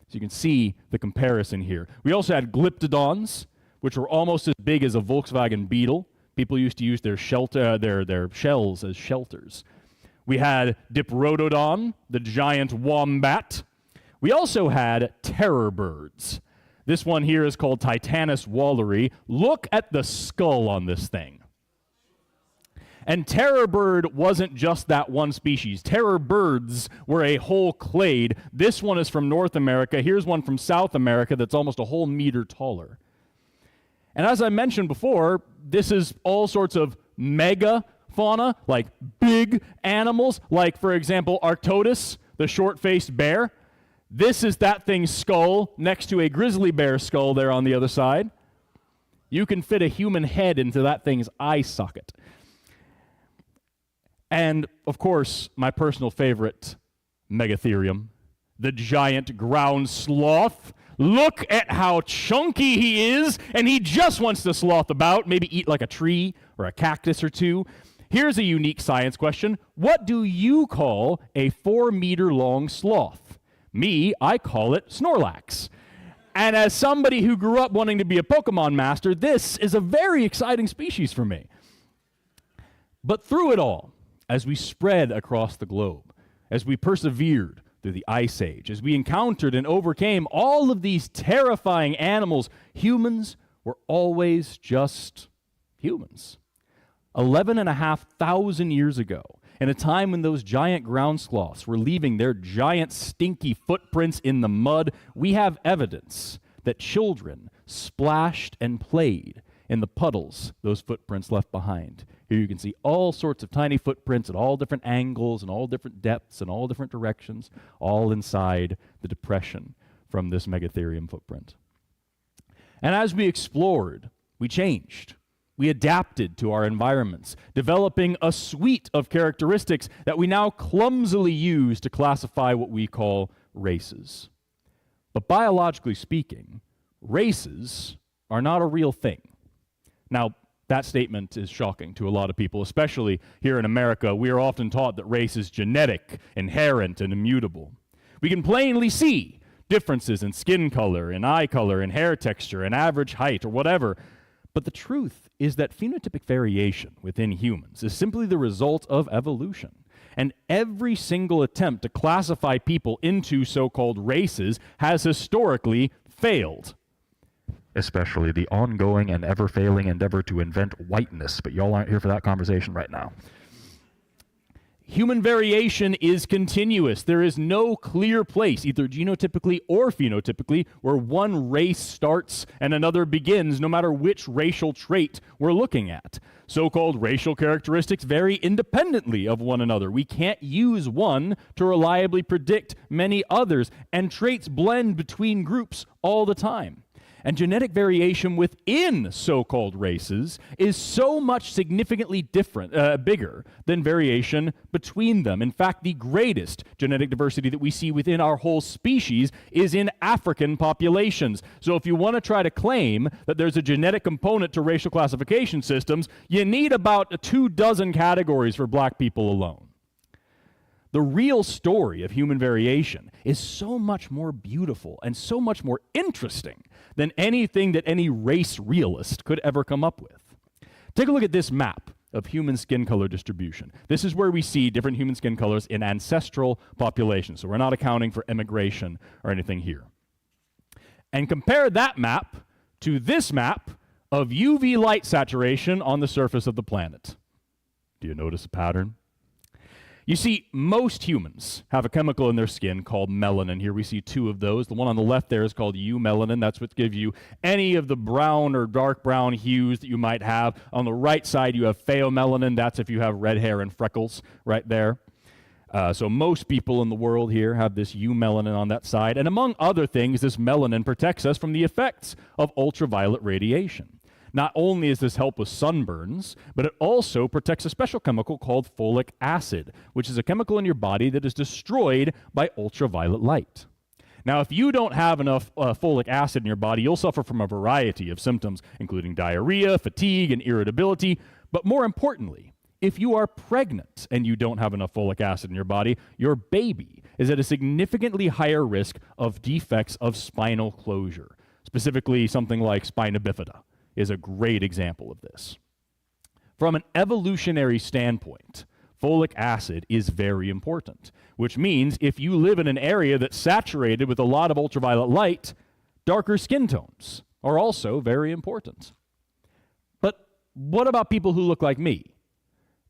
So you can see the comparison here. We also had glyptodons, which were almost as big as a Volkswagen Beetle. People used to use their shells as shelters. We had Diprotodon, the giant wombat. We also had terror birds. This one here is called Titanus walleri. Look at the skull on this thing. And terror bird wasn't just that one species. Terror birds were a whole clade. This one is from North America. Here's one from South America that's almost a whole meter taller. And as I mentioned before, this is all sorts of mega fauna, like big animals, like, for example, Arctodus, the short-faced bear. This is that thing's skull next to a grizzly bear skull there on the other side. You can fit a human head into that thing's eye socket. And, of course, my personal favorite, Megatherium, the giant ground sloth. Look at how chunky he is, and he just wants to sloth about, maybe eat like a tree or a cactus or two. Here's a unique science question. What do you call a 4-meter-long sloth? Me, I call it Snorlax. And as somebody who grew up wanting to be a Pokemon master, this is a very exciting species for me. But through it all, as we spread across the globe, as we persevered through the Ice Age, as we encountered and overcame all of these terrifying animals, humans were always just humans. 11,500 years ago, in a time when those giant ground sloths were leaving their giant stinky footprints in the mud, we have evidence that children splashed and played in the puddles those footprints left behind. Here you can see all sorts of tiny footprints at all different angles and all different depths and all different directions, all inside the depression from this Megatherium footprint. And as we explored, we changed. We adapted to our environments, developing a suite of characteristics that we now clumsily use to classify what we call races. But biologically speaking, races are not a real thing. Now, that statement is shocking to a lot of people, especially here in America. We are often taught that race is genetic, inherent, and immutable. We can plainly see differences in skin color, in eye color, in hair texture, in average height, or whatever. But the truth is that phenotypic variation within humans is simply the result of evolution. And every single attempt to classify people into so-called races has historically failed. Especially the ongoing and ever-failing endeavor to invent whiteness, but y'all aren't here for that conversation right now. Human variation is continuous. There is no clear place, either genotypically or phenotypically, where one race starts and another begins, no matter which racial trait we're looking at. So-called racial characteristics vary independently of one another. We can't use one to reliably predict many others, and traits blend between groups all the time. And genetic variation within so-called races is so much significantly bigger than variation between them. In fact, the greatest genetic diversity that we see within our whole species is in African populations. So if you want to try to claim that there's a genetic component to racial classification systems, you need about 24 categories for black people alone. The real story of human variation is so much more beautiful and so much more interesting than anything that any race realist could ever come up with. Take a look at this map of human skin color distribution. This is where we see different human skin colors in ancestral populations, so we're not accounting for immigration or anything here. And compare that map to this map of UV light saturation on the surface of the planet. Do you notice a pattern? You see, most humans have a chemical in their skin called melanin. Here we see two of those. The one on the left there is called eumelanin. That's what gives you any of the brown or dark brown hues that you might have. On the right side, you have pheomelanin. That's if you have red hair and freckles right there. So most people in the world here have this eumelanin on that side. And among other things, this melanin protects us from the effects of ultraviolet radiation. Not only does this help with sunburns, but it also protects a special chemical called folic acid, which is a chemical in your body that is destroyed by ultraviolet light. Now, if you don't have enough folic acid in your body, you'll suffer from a variety of symptoms, including diarrhea, fatigue, and irritability. But more importantly, if you are pregnant and you don't have enough folic acid in your body, your baby is at a significantly higher risk of defects of spinal closure, specifically something like spina bifida is a great example of this. From an evolutionary standpoint, folic acid is very important, which means if you live in an area that's saturated with a lot of ultraviolet light, darker skin tones are also very important. But what about people who look like me?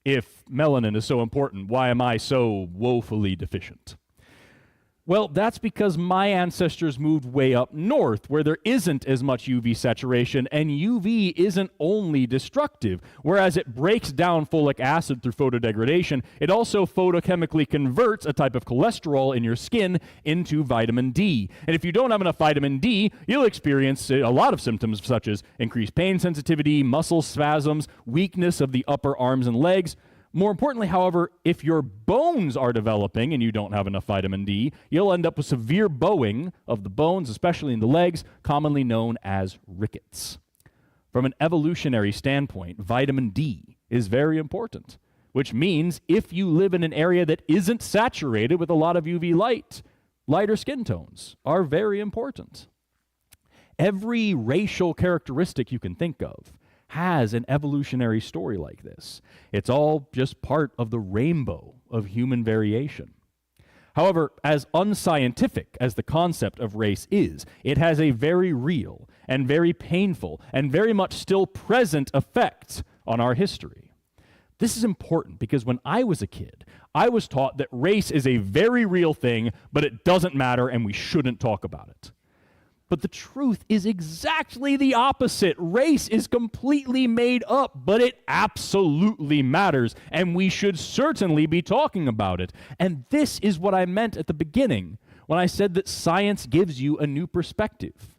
If melanin is so important, why am I so woefully deficient? Well, that's because my ancestors moved way up north, where there isn't as much UV saturation, and UV isn't only destructive. Whereas it breaks down folic acid through photodegradation, it also photochemically converts a type of cholesterol in your skin into vitamin D. And if you don't have enough vitamin D, you'll experience a lot of symptoms such as increased pain sensitivity, muscle spasms, weakness of the upper arms and legs. More importantly, however, if your bones are developing and you don't have enough vitamin D, you'll end up with severe bowing of the bones, especially in the legs, commonly known as rickets. From an evolutionary standpoint, vitamin D is very important, which means if you live in an area that isn't saturated with a lot of UV light, lighter skin tones are very important. Every racial characteristic you can think of has an evolutionary story like this. It's all just part of the rainbow of human variation. However, as unscientific as the concept of race is, it has a very real and very painful and very much still present effect on our history. This is important because when I was a kid, I was taught that race is a very real thing, but it doesn't matter and we shouldn't talk about it. But the truth is exactly the opposite. Race is completely made up, but it absolutely matters, and we should certainly be talking about it. And this is what I meant at the beginning when I said that science gives you a new perspective.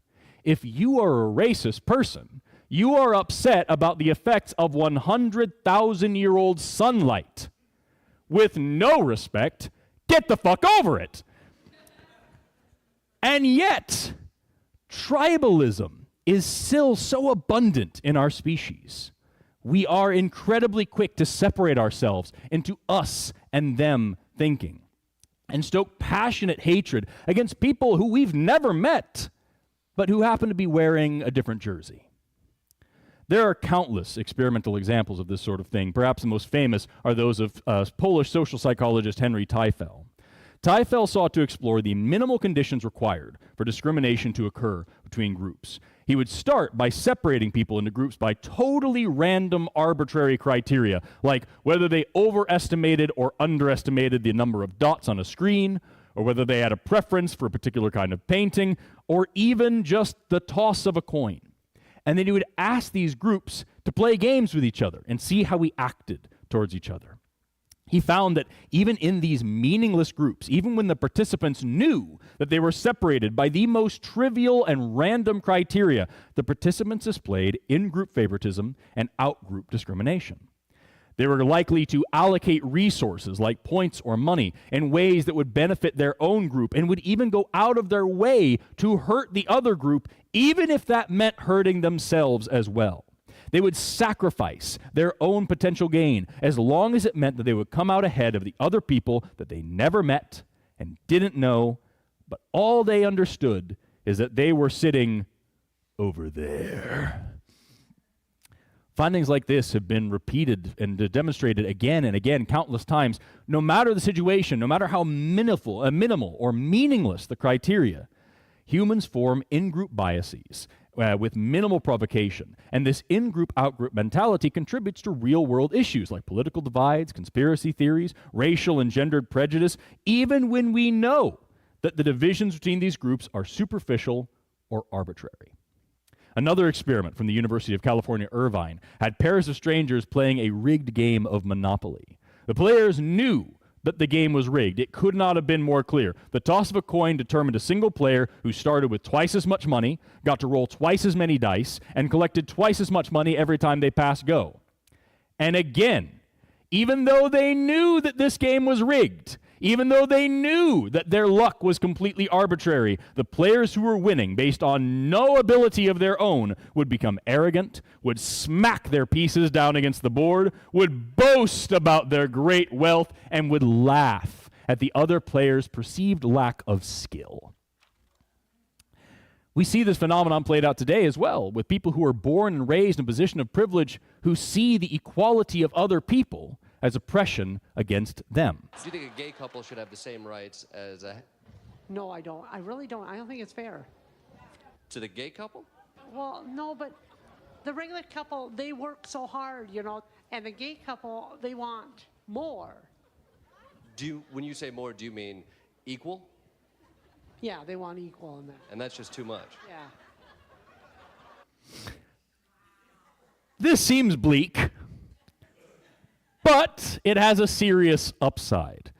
if you are a racist person, you are upset about the effects of 100,000-year-old sunlight. With no respect, get the fuck over it. And yet, tribalism is still so abundant in our species. We are incredibly quick to separate ourselves into us and them thinking, and stoke passionate hatred against people who we've never met, but who happen to be wearing a different jersey. There are countless experimental examples of this sort of thing. Perhaps the most famous are those of Polish social psychologist Henry Teifel. Teifel sought to explore the minimal conditions required for discrimination to occur between groups. He would start by separating people into groups by totally random, arbitrary criteria, like whether they overestimated or underestimated the number of dots on a screen, or whether they had a preference for a particular kind of painting, or even just the toss of a coin. And then he would ask these groups to play games with each other and see how we acted towards each other. He found that even in these meaningless groups, even when the participants knew that they were separated by the most trivial and random criteria, the participants displayed in-group favoritism and out-group discrimination. They were likely to allocate resources like points or money in ways that would benefit their own group and would even go out of their way to hurt the other group, even if that meant hurting themselves as well. They would sacrifice their own potential gain as long as it meant that they would come out ahead of the other people that they never met and didn't know, but all they understood is that they were sitting over there. Findings like this have been repeated and demonstrated again and again countless times. No matter the situation, no matter how minimal or meaningless the criteria, humans form in-group biases with minimal provocation. And this in-group, out-group mentality contributes to real-world issues like political divides, conspiracy theories, racial and gendered prejudice, even when we know that the divisions between these groups are superficial or arbitrary. Another experiment from the University of California, Irvine, had pairs of strangers playing a rigged game of Monopoly. The players knew that the game was rigged. It could not have been more clear. The toss of a coin determined a single player who started with twice as much money, got to roll twice as many dice, and collected twice as much money every time they passed go. And again, even though they knew that this game was rigged, even though they knew that their luck was completely arbitrary, the players who were winning based on no ability of their own would become arrogant, would smack their pieces down against the board, would boast about their great wealth, and would laugh at the other players' perceived lack of skill. We see this phenomenon played out today as well, with people who are born and raised in a position of privilege who see the equality of other people as oppression against them. Do you think a gay couple should have the same rights as a... No, I don't. I really don't. I don't think it's fair. To the gay couple? Well, no, but the regular couple, they work so hard, you know, and the gay couple, they want more. When you say more, do you mean equal? Yeah, they want equal in that. And that's just too much. Yeah. This seems bleak, but it has a serious upside.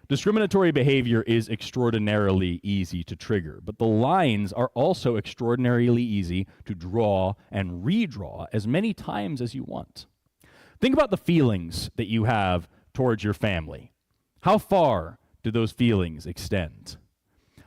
Discriminatory behavior is extraordinarily easy to trigger, but the lines are also extraordinarily easy to draw and redraw as many times as you want. Think about the feelings that you have towards your family. How far do those feelings extend?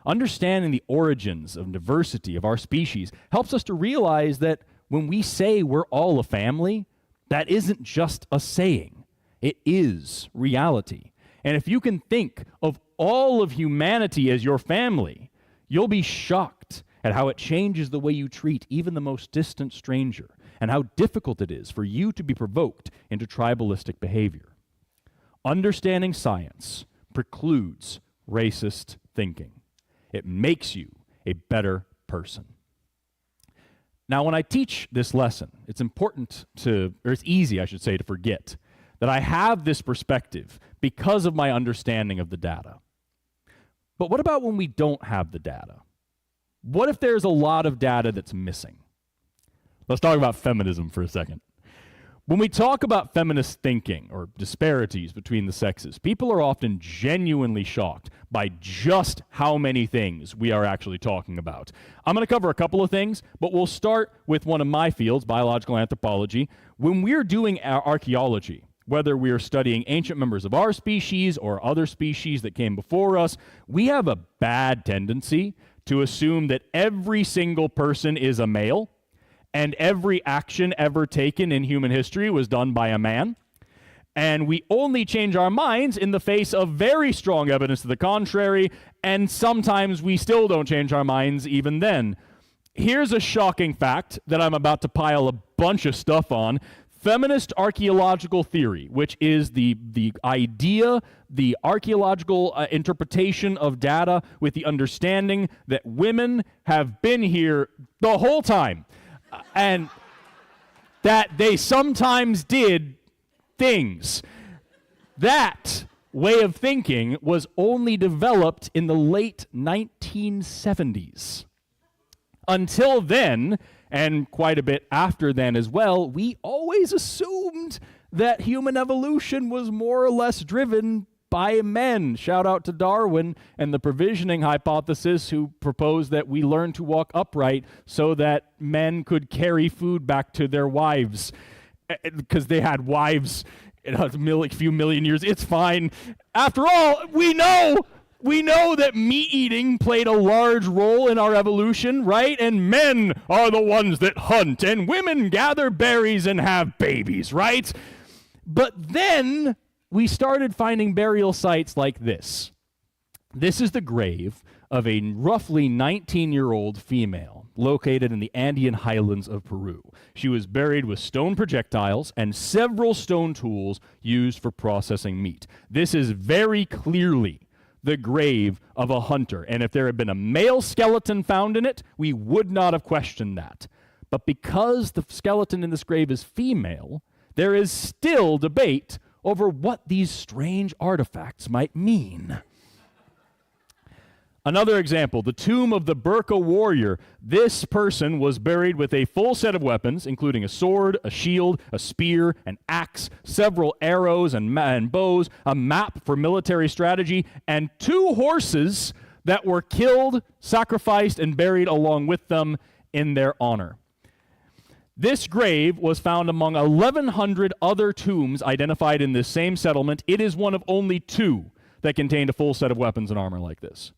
Understanding the origins of diversity of our species helps us to realize that when we say we're all a family, that isn't just a saying. It is reality. And if you can think of all of humanity as your family, you'll be shocked at how it changes the way you treat even the most distant stranger, and how difficult it is for you to be provoked into tribalistic behavior. Understanding science precludes racist thinking. It makes you a better person. Now, when I teach this lesson, it's easy, I should say, to forget that I have this perspective because of my understanding of the data. But what about when we don't have the data? What if there's a lot of data that's missing? Let's talk about feminism for a second. When we talk about feminist thinking or disparities between the sexes, people are often genuinely shocked by just how many things we are actually talking about. I'm going to cover a couple of things, but we'll start with one of my fields, biological anthropology. When we're doing our archaeology, whether we are studying ancient members of our species or other species that came before us, we have a bad tendency to assume that every single person is a male and every action ever taken in human history was done by a man. And we only change our minds in the face of very strong evidence to the contrary, and sometimes we still don't change our minds even then. Here's a shocking fact that I'm about to pile a bunch of stuff on. Feminist archaeological theory, which is the idea, the archaeological interpretation of data with the understanding that women have been here the whole time. And that they sometimes did things. That way of thinking was only developed in the late 1970s. Until then, and quite a bit after then as well, we always assumed that human evolution was more or less driven by men. Shout out to Darwin and the provisioning hypothesis, who proposed that we learn to walk upright so that men could carry food back to their wives, because they had wives in a few million years. It's fine. After all, we know that meat eating played a large role in our evolution, right? And men are the ones that hunt, and women gather berries and have babies, right? But then we started finding burial sites like this. This is the grave of a roughly 19-year-old female located in the Andean highlands of Peru. She was buried with stone projectiles and several stone tools used for processing meat. This is very clearly the grave of a hunter, and if there had been a male skeleton found in it, we would not have questioned that. But because the skeleton in this grave is female, there is still debate over what these strange artifacts might mean. Another example, the tomb of the Burka warrior. This person was buried with a full set of weapons, including a sword, a shield, a spear, an axe, several arrows and bows, a map for military strategy, and 2 horses that were killed, sacrificed, and buried along with them in their honor. This grave was found among 1,100 other tombs identified in this same settlement. It is one of only 2 that contained a full set of weapons and armor like this.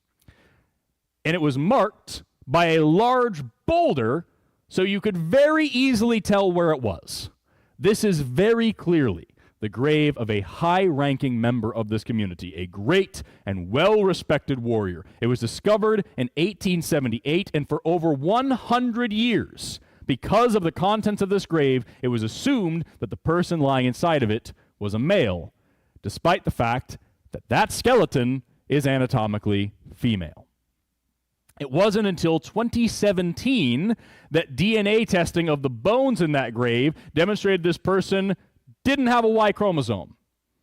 And it was marked by a large boulder, so you could very easily tell where it was. This is very clearly the grave of a high-ranking member of this community, a great and well-respected warrior. It was discovered in 1878, and for over 100 years, because of the contents of this grave, it was assumed that the person lying inside of it was a male, despite the fact that that skeleton is anatomically female. It wasn't until 2017 that DNA testing of the bones in that grave demonstrated this person didn't have a Y chromosome.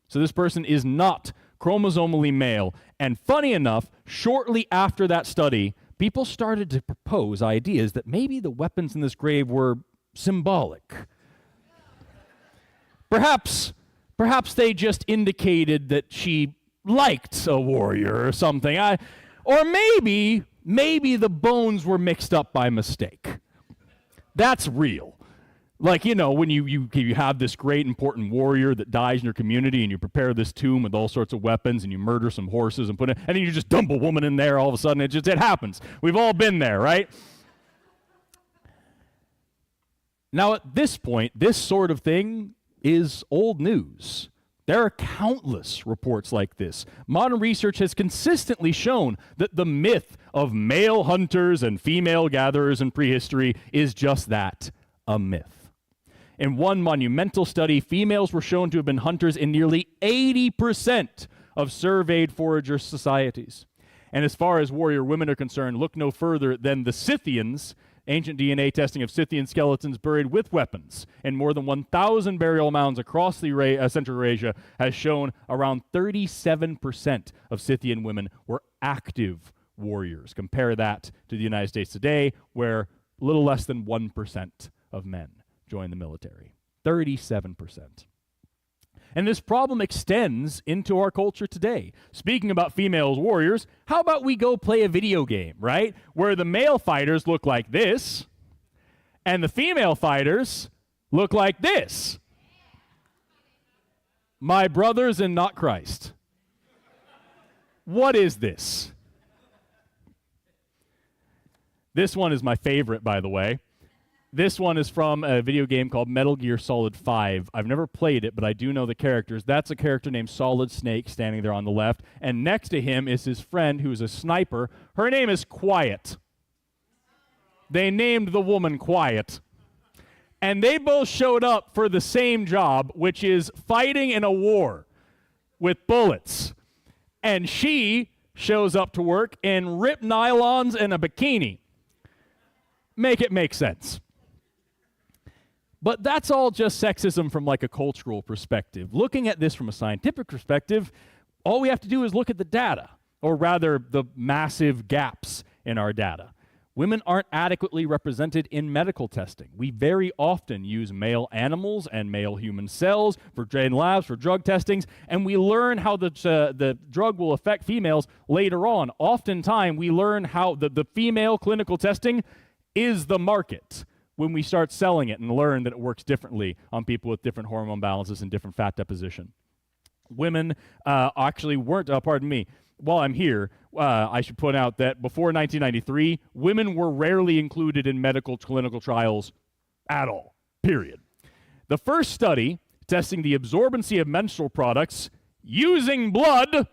So this person is not chromosomally male. And funny enough, shortly after that study, people started to propose ideas that maybe the weapons in this grave were symbolic. Perhaps they just indicated that she liked a warrior or something. Or maybe the bones were mixed up by mistake. That's real. Like, when you have this great important warrior that dies in your community, and you prepare this tomb with all sorts of weapons, and you murder some horses and and then you just dump a woman in there, all of a sudden it happens. We've all been there, right? Now at this point, this sort of thing is old news. There are countless reports like this. Modern research has consistently shown that the myth of male hunters and female gatherers in prehistory is just that, a myth. In one monumental study, females were shown to have been hunters in nearly 80% of surveyed forager societies. And as far as warrior women are concerned, look no further than the Scythians. Ancient DNA testing of Scythian skeletons buried with weapons in more than 1,000 burial mounds across the Central Eurasia has shown around 37% of Scythian women were active warriors. Compare that to the United States today, where a little less than 1% of men join the military. 37%. And this problem extends into our culture today. Speaking about female as warriors, how about we go play a video game, right? Where the male fighters look like this, and the female fighters look like this. My brothers and not Christ. What is this? This one is my favorite, by the way. This one is from a video game called Metal Gear Solid 5. I've never played it, but I do know the characters. That's a character named Solid Snake standing there on the left, and next to him is his friend who is a sniper. Her name is Quiet. They named the woman Quiet. And they both showed up for the same job, which is fighting in a war with bullets. And she shows up to work in ripped nylons and a bikini. Make it make sense. But that's all just sexism from like a cultural perspective. Looking at this from a scientific perspective, all we have to do is look at the data, or rather the massive gaps in our data. Women aren't adequately represented in medical testing. We very often use male animals and male human cells in labs for drug testings, and we learn how the drug will affect females later on. Oftentimes, we learn how the female clinical testing is the market when we start selling it and learn that it works differently on people with different hormone balances and different fat deposition. Women actually weren't, while I'm here, I should point out that before 1993, women were rarely included in medical clinical trials at all, period. The first study testing the absorbency of menstrual products using blood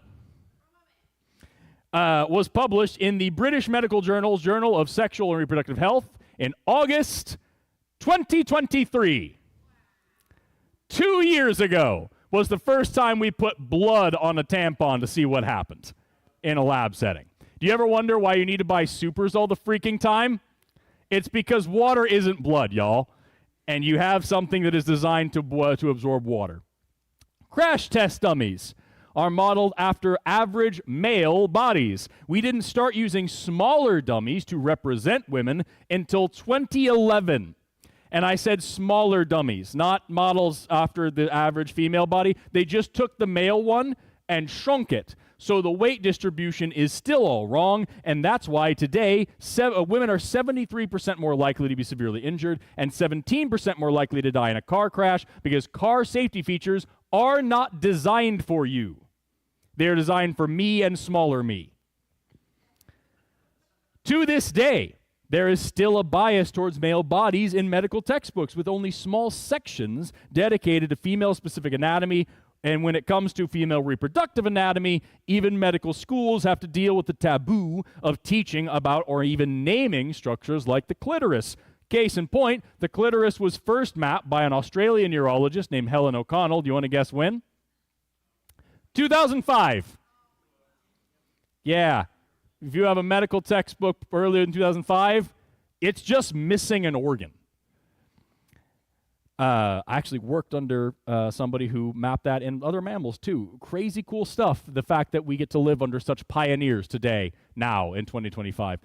was published in the British Medical Journal's Journal of Sexual and Reproductive Health in August 2023. 2 years ago was the first time we put blood on a tampon to see what happened in a lab setting. Do you ever wonder why you need to buy supers all the freaking time? It's because water isn't blood, y'all, and you have something that is designed to absorb water. Crash test dummies are modeled after average male bodies. We didn't start using smaller dummies to represent women until 2011. And I said smaller dummies, not models after the average female body. They just took the male one and shrunk it. So the weight distribution is still all wrong, and that's why today women are 73% more likely to be severely injured and 17% more likely to die in a car crash because car safety features are not designed for you. They are designed for me and smaller me. To this day, there is still a bias towards male bodies in medical textbooks with only small sections dedicated to female-specific anatomy. And when it comes to female reproductive anatomy, even medical schools have to deal with the taboo of teaching about or even naming structures like the clitoris. Case in point, the clitoris was first mapped by an Australian urologist named Helen O'Connell. Do you want to guess when? 2005. Yeah. If you have a medical textbook earlier in 2005, it's just missing an organ. I actually worked under somebody who mapped that in other mammals too. Crazy cool stuff, the fact that we get to live under such pioneers today, now in 2025.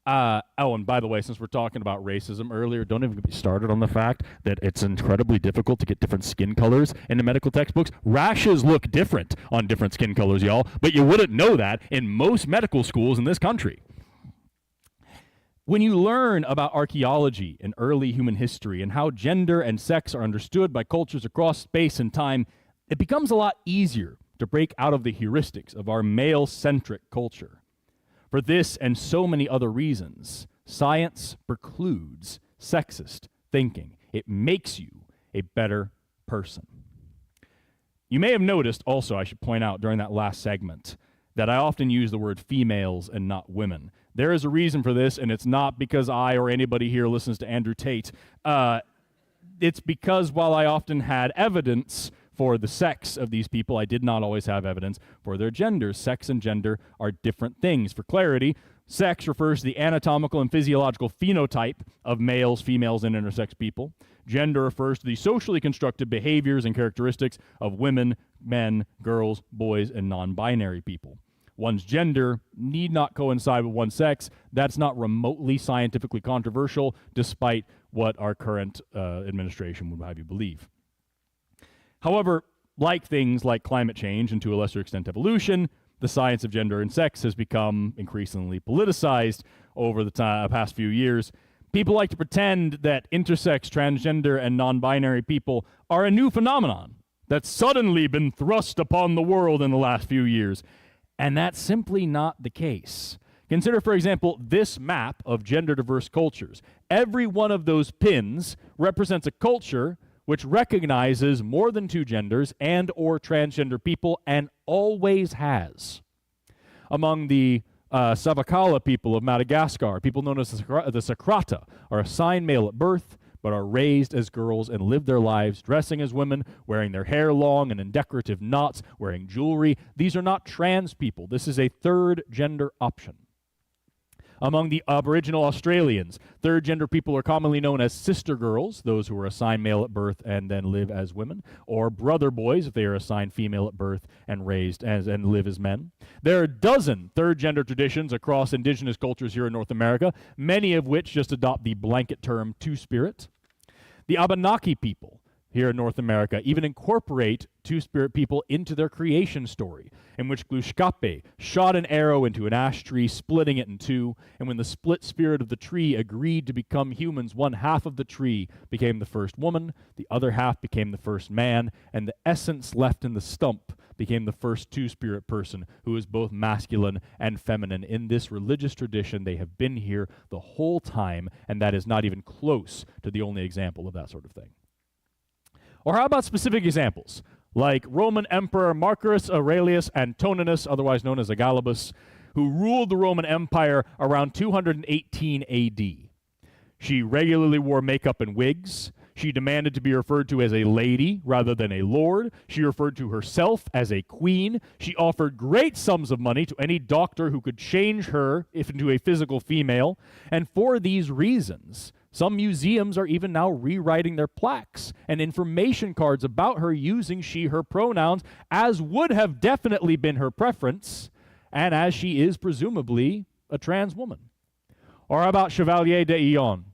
And by the way, since we're talking about racism earlier, don't even get me started on the fact that it's incredibly difficult to get different skin colors in the medical textbooks. Rashes look different on different skin colors, y'all, but you wouldn't know that in most medical schools in this country. When you learn about archaeology and early human history and how gender and sex are understood by cultures across space and time, it becomes a lot easier to break out of the heuristics of our male-centric culture. For this and so many other reasons, science precludes sexist thinking. It makes you a better person. You may have noticed also, I should point out during that last segment, that I often use the word females and not women. There is a reason for this, and it's not because I or anybody here listens to Andrew Tate. It's because while I often had evidence for the sex of these people, I did not always have evidence for their genders. Sex and gender are different things. For clarity, sex refers to the anatomical and physiological phenotype of males, females, and intersex people. Gender refers to the socially constructed behaviors and characteristics of women, men, girls, boys, and non-binary people. One's gender need not coincide with one's sex. That's not remotely scientifically controversial, despite what our current administration would have you believe. However, like things like climate change and to a lesser extent evolution, the science of gender and sex has become increasingly politicized over the past few years. People like to pretend that intersex, transgender, and non-binary people are a new phenomenon that's suddenly been thrust upon the world in the last few years. And that's simply not the case. Consider, for example, this map of gender-diverse cultures. Every one of those pins represents a culture which recognizes more than two genders and or transgender people, and always has. Among the Savakala people of Madagascar, people known as the Sakrata, are assigned male at birth, but are raised as girls and live their lives dressing as women, wearing their hair long and in decorative knots, wearing jewelry. These are not trans people. This is a third gender option. Among the Aboriginal Australians, third gender people are commonly known as sister girls, those who are assigned male at birth and then live as women, or brother boys if they are assigned female at birth and raised as and live as men. There are a dozen third gender traditions across indigenous cultures here in North America, many of which just adopt the blanket term two-spirit. The Abenaki people here in North America even incorporate two-spirit people into their creation story, in which Glooskap shot an arrow into an ash tree, splitting it in two, and when the split spirit of the tree agreed to become humans, one half of the tree became the first woman, the other half became the first man, and the essence left in the stump became the first two-spirit person who is both masculine and feminine. In this religious tradition, they have been here the whole time, and that is not even close to the only example of that sort of thing. Or how about specific examples, like Roman Emperor Marcus Aurelius Antoninus, otherwise known as Agalabus, who ruled the Roman Empire around 218 AD. She regularly wore makeup and wigs. She demanded to be referred to as a lady rather than a lord. She referred to herself as a queen. She offered great sums of money to any doctor who could change her into a physical female. And for these reasons, some museums are even now rewriting their plaques and information cards about her using she, her pronouns, as would have definitely been her preference, and as she is presumably a trans woman. Or how about Chevalier d'Eon,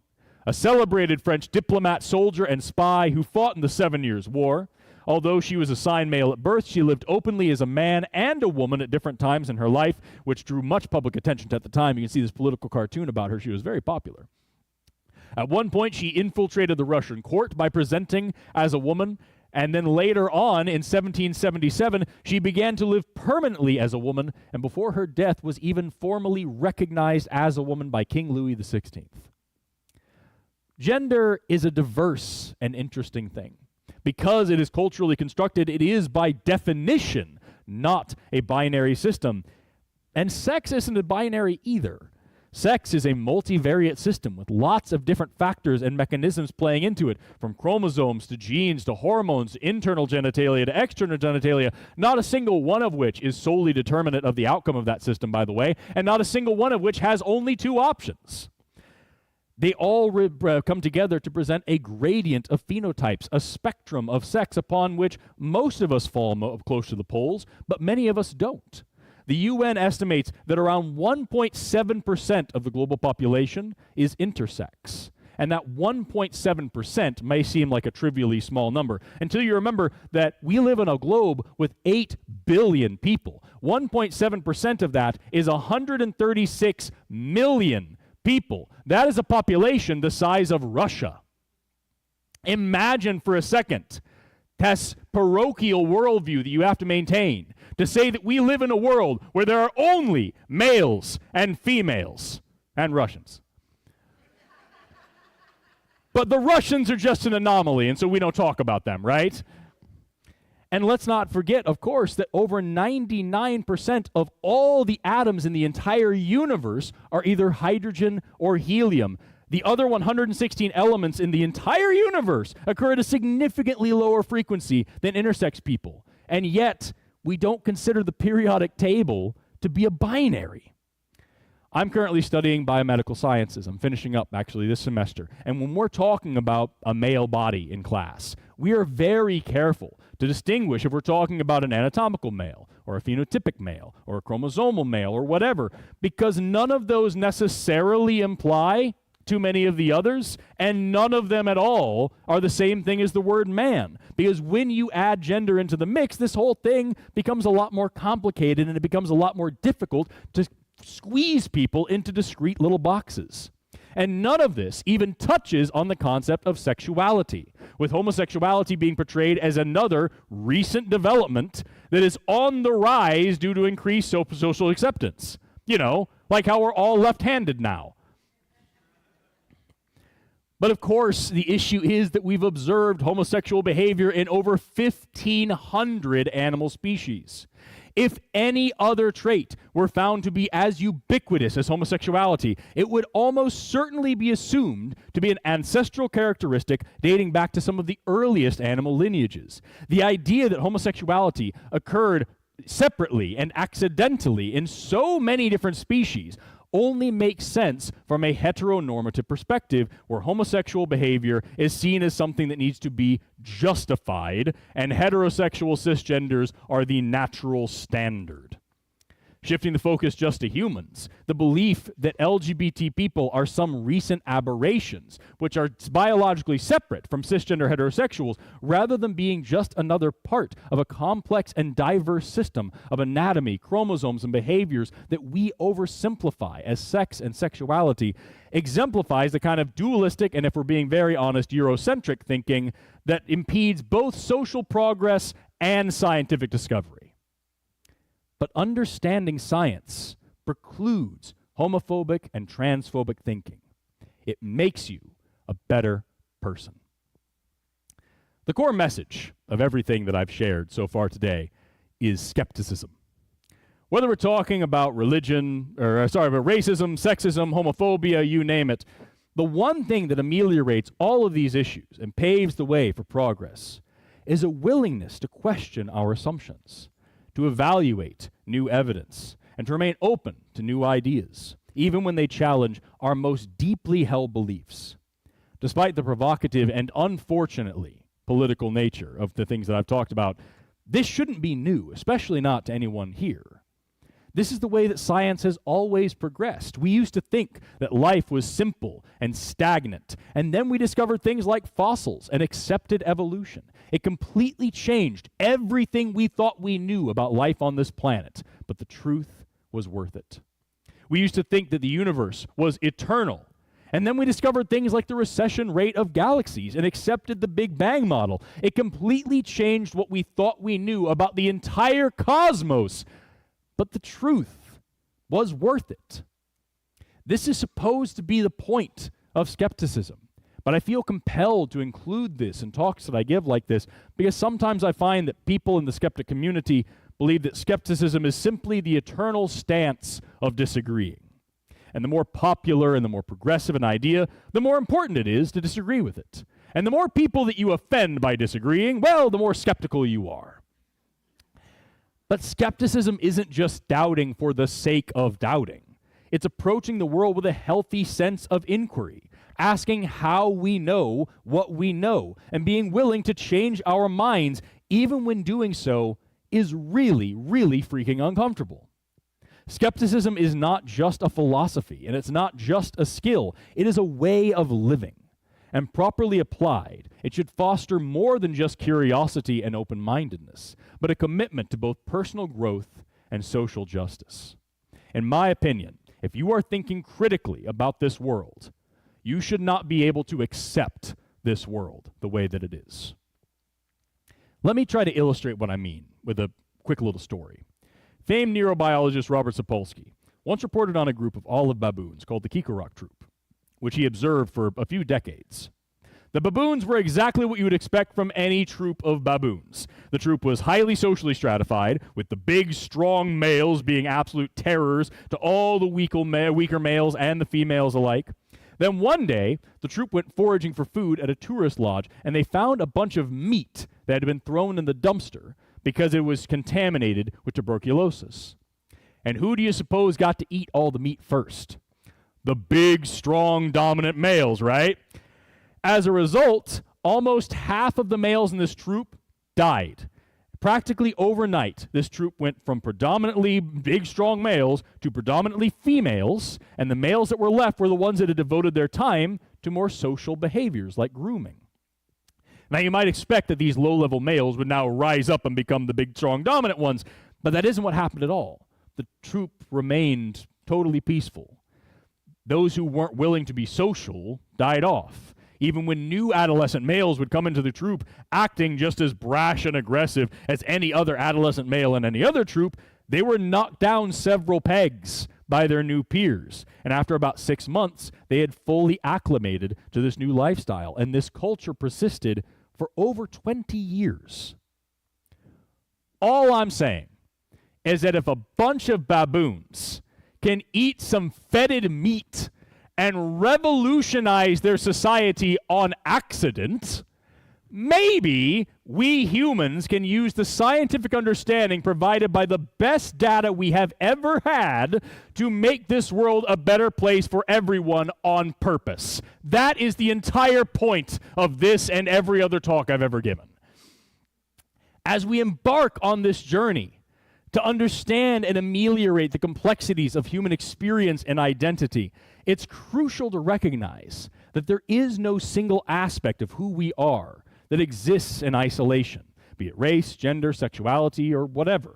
a celebrated French diplomat, soldier, and spy who fought in the 7 Years' War. Although she was assigned male at birth, she lived openly as a man and a woman at different times in her life, which drew much public attention at the time. You can see this political cartoon about her. She was very popular. At one point, she infiltrated the Russian court by presenting as a woman, and then later on, in 1777, she began to live permanently as a woman, and before her death was even formally recognized as a woman by King Louis XVI. Gender is a diverse and interesting thing. Because it is culturally constructed, it is by definition not a binary system. And sex isn't a binary either. Sex is a multivariate system with lots of different factors and mechanisms playing into it, from chromosomes to genes to hormones to internal genitalia to external genitalia, not a single one of which is solely determinate of the outcome of that system, by the way, and not a single one of which has only two options. They all come together to present a gradient of phenotypes, a spectrum of sex upon which most of us fall close to the poles, but many of us don't. The UN estimates that around 1.7% of the global population is intersex. And that 1.7% may seem like a trivially small number until you remember that we live in a globe with 8 billion people. 1.7% of that is 136 million people. That is a population the size of Russia. Imagine for a second this parochial worldview that you have to maintain to say that we live in a world where there are only males and females and Russians. But the Russians are just an anomaly, and so we don't talk about them, right? And let's not forget, of course, that over 99% of all the atoms in the entire universe are either hydrogen or helium. The other 116 elements in the entire universe occur at a significantly lower frequency than intersex people. And yet, we don't consider the periodic table to be a binary. I'm currently studying biomedical sciences. I'm finishing up, actually, this semester. And when we're talking about a male body in class, we are very careful to distinguish if we're talking about an anatomical male or a phenotypic male or a chromosomal male or whatever, because none of those necessarily imply too many of the others, and none of them at all are the same thing as the word man. Because when you add gender into the mix, this whole thing becomes a lot more complicated and it becomes a lot more difficult to squeeze people into discrete little boxes. And none of this even touches on the concept of sexuality, with homosexuality being portrayed as another recent development that is on the rise due to increased social acceptance. You know, like how we're all left-handed now. But of course, the issue is that we've observed homosexual behavior in over 1,500 animal species. If any other trait were found to be as ubiquitous as homosexuality, it would almost certainly be assumed to be an ancestral characteristic dating back to some of the earliest animal lineages. The idea that homosexuality occurred separately and accidentally in so many different species only makes sense from a heteronormative perspective, where homosexual behavior is seen as something that needs to be justified, and heterosexual cisgenders are the natural standard. Shifting the focus just to humans, the belief that LGBT people are some recent aberrations, which are biologically separate from cisgender heterosexuals, rather than being just another part of a complex and diverse system of anatomy, chromosomes, and behaviors that we oversimplify as sex and sexuality, exemplifies the kind of dualistic, and if we're being very honest, Eurocentric thinking that impedes both social progress and scientific discovery. But understanding science precludes homophobic and transphobic thinking. It makes you a better person. The core message of everything that I've shared so far today is skepticism. Whether we're talking about racism, sexism, homophobia, you name it, the one thing that ameliorates all of these issues and paves the way for progress is a willingness to question our assumptions, to evaluate new evidence, and to remain open to new ideas, even when they challenge our most deeply held beliefs. Despite the provocative and unfortunately political nature of the things that I've talked about, this shouldn't be new, especially not to anyone here. This is the way that science has always progressed. We used to think that life was simple and stagnant, and then we discovered things like fossils and accepted evolution. It completely changed everything we thought we knew about life on this planet, but the truth was worth it. We used to think that the universe was eternal, and then we discovered things like the recession rate of galaxies and accepted the Big Bang model. It completely changed what we thought we knew about the entire cosmos, but the truth was worth it. This is supposed to be the point of skepticism, but I feel compelled to include this in talks that I give like this because sometimes I find that people in the skeptic community believe that skepticism is simply the eternal stance of disagreeing. And the more popular and the more progressive an idea, the more important it is to disagree with it. And the more people that you offend by disagreeing, well, the more skeptical you are. But skepticism isn't just doubting for the sake of doubting. It's approaching the world with a healthy sense of inquiry, asking how we know what we know, and being willing to change our minds, even when doing so is really, really freaking uncomfortable. Skepticism is not just a philosophy, and it's not just a skill. It is a way of living. And properly applied, it should foster more than just curiosity and open-mindedness, but a commitment to both personal growth and social justice. In my opinion, if you are thinking critically about this world, you should not be able to accept this world the way that it is. Let me try to illustrate what I mean with a quick little story. Famed neurobiologist Robert Sapolsky once reported on a group of olive baboons called the Kikorok troop, which he observed for a few decades. The baboons were exactly what you would expect from any troop of baboons. The troop was highly socially stratified, with the big, strong males being absolute terrors to all the weaker males and the females alike. Then one day, the troop went foraging for food at a tourist lodge, and they found a bunch of meat that had been thrown in the dumpster because it was contaminated with tuberculosis. And who do you suppose got to eat all the meat first? The big, strong, dominant males, right? As a result, almost half of the males in this troop died, Practically overnight, this troop went from predominantly big, strong males to predominantly females, and the males that were left were the ones that had devoted their time to more social behaviors like grooming. Now, you might expect that these low-level males would now rise up and become the big, strong, dominant ones, but that isn't what happened at all. The troop remained totally peaceful. Those who weren't willing to be social died off. Even when new adolescent males would come into the troop acting just as brash and aggressive as any other adolescent male in any other troop, they were knocked down several pegs by their new peers. And after about 6 months, they had fully acclimated to this new lifestyle, and this culture persisted for over 20 years. All I'm saying is that if a bunch of baboons can eat some fetid meat and revolutionize their society on accident, maybe we humans can use the scientific understanding provided by the best data we have ever had to make this world a better place for everyone on purpose. That is the entire point of this and every other talk I've ever given. As we embark on this journey to understand and ameliorate the complexities of human experience and identity, it's crucial to recognize that there is no single aspect of who we are that exists in isolation, be it race, gender, sexuality, or whatever.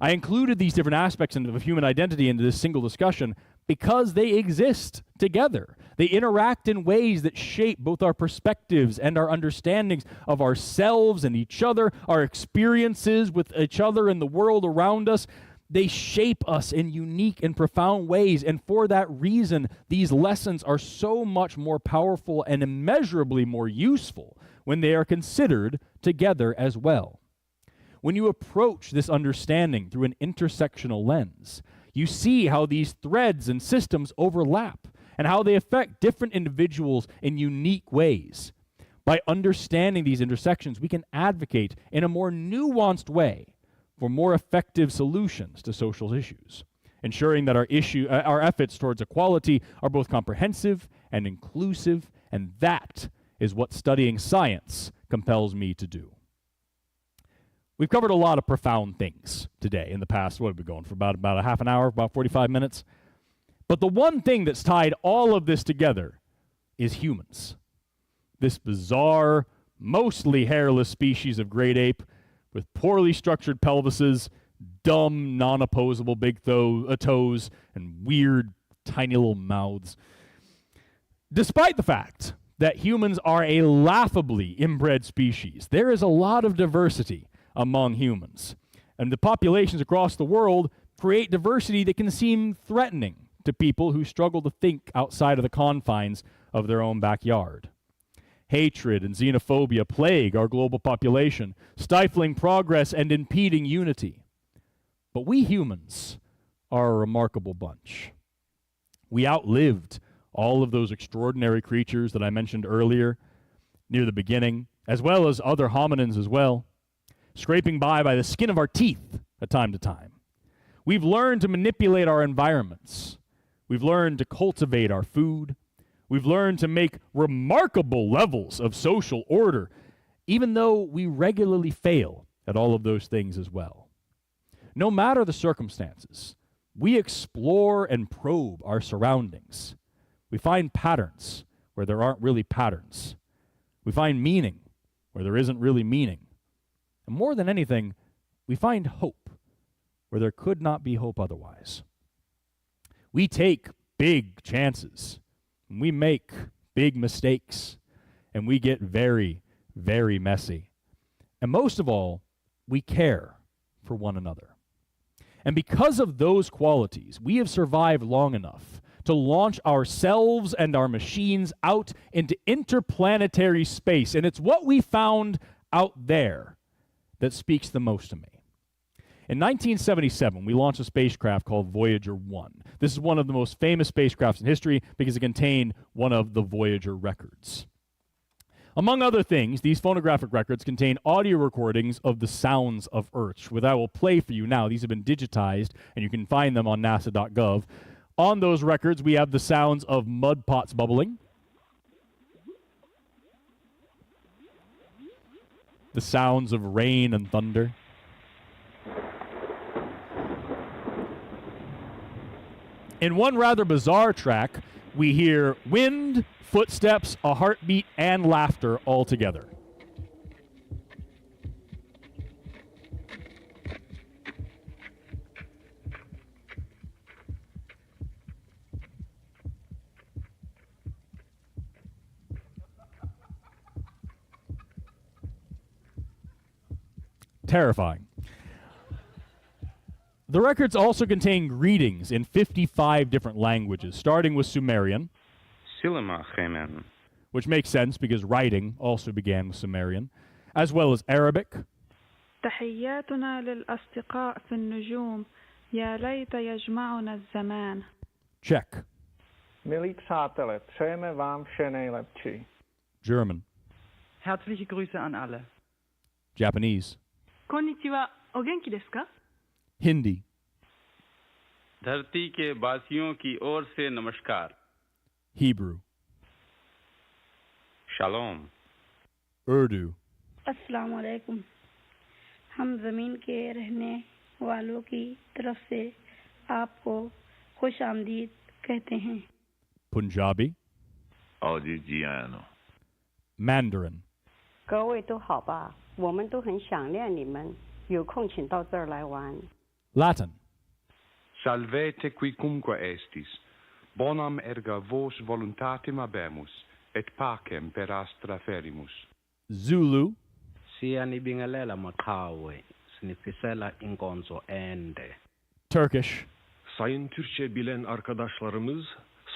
I included these different aspects of human identity into this single discussion because they exist together. They interact in ways that shape both our perspectives and our understandings of ourselves and each other, our experiences with each other and the world around us. They shape us in unique and profound ways, and for that reason, these lessons are so much more powerful and immeasurably more useful when they are considered together as well. When you approach this understanding through an intersectional lens, you see how these threads and systems overlap and how they affect different individuals in unique ways. By understanding these intersections, we can advocate in a more nuanced way for more effective solutions to social issues, ensuring that our efforts towards equality are both comprehensive and inclusive, and that is what studying science compels me to do. We've covered a lot of profound things today in the past. What have we been going for? About a half an hour, about 45 minutes. But the one thing that's tied all of this together is humans. This bizarre, mostly hairless species of great ape with poorly structured pelvises, dumb, non-opposable big toes, and weird, tiny little mouths. Despite the fact that humans are a laughably inbred species, there is a lot of diversity among humans. And the populations across the world create diversity that can seem threatening to people who struggle to think outside of the confines of their own backyard. Hatred and xenophobia plague our global population, stifling progress and impeding unity. But we humans are a remarkable bunch. We outlived all of those extraordinary creatures that I mentioned earlier near the beginning, as well as other hominins as well, scraping by the skin of our teeth at time to time. We've learned to manipulate our environments. We've learned to cultivate our food. We've learned to make remarkable levels of social order, even though we regularly fail at all of those things as well. No matter the circumstances, we explore and probe our surroundings. We find patterns where there aren't really patterns. We find meaning where there isn't really meaning. And more than anything, we find hope where there could not be hope otherwise. We take big chances. We make big mistakes, and we get very, very messy. And most of all, we care for one another. And because of those qualities, we have survived long enough to launch ourselves and our machines out into interplanetary space. And it's what we found out there that speaks the most to me. In 1977, we launched a spacecraft called Voyager 1. This is one of the most famous spacecrafts in history because it contained one of the Voyager records. Among other things, these phonographic records contain audio recordings of the sounds of Earth, which I will play for you now. These have been digitized, and you can find them on nasa.gov. On those records, we have the sounds of mud pots bubbling, the sounds of rain and thunder. In one rather bizarre track, we hear wind, footsteps, a heartbeat, and laughter all together. Terrifying. The records also contain greetings in 55 different languages, starting with Sumerian, which makes sense because writing also began with Sumerian, as well as Arabic, تحياتنا للأصدقاء في النجوم يا ليت يجمعنا الزمان. Czech, Milí přátelé, přejeme vám vše nejlepší. German, Herzliche Grüße an alle. Japanese, こんにちは。お元気ですか? Hindi, धरती के वासियों की ओर से नमस्कार. Hebrew, Shalom. Urdu, अस्सलाम वालेकुम. हम ज़मीन के रहने वालों की तरफ से आपको खुश आमदीद कहते हैं. Punjabi, Audigiano. Mandarin, 各位都好吧，我们都很想念你们，有空请到这儿来玩。 Latin, Salvete quicumque estis, bonam erga vos voluntatem habemus, et pacem per astra ferimus. Zulu, Siyanibingelela maqhawe, sinifisela inkonzo ende. Turkish, Sayın Türkçe bilen arkadaşlarımız,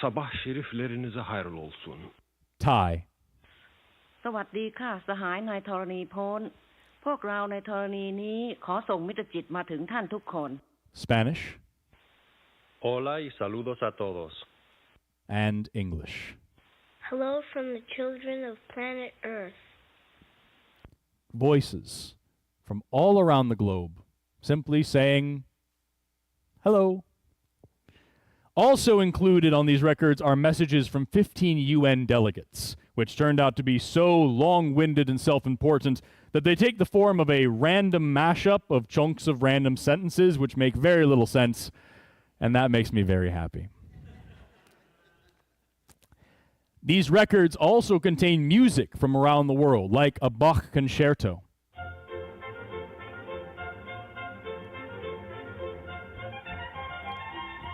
sabah şeriflerinize hayırlı olsun. Thai, สวัสดีค่ะสหายนายธรณีพลพวกเราในธรณีนี้ขอส่งมิตรจิตมาถึงท่านทุกคน Spanish, Hola y saludos a todos. and English. Hello from the children of planet Earth. Voices from all around the globe, simply saying hello. Also included on these records are messages from 15 UN delegates, which turned out to be so long-winded and self-important that they take the form of a random mashup of chunks of random sentences which make very little sense, and that makes me very happy. These records also contain music from around the world, like a Bach concerto.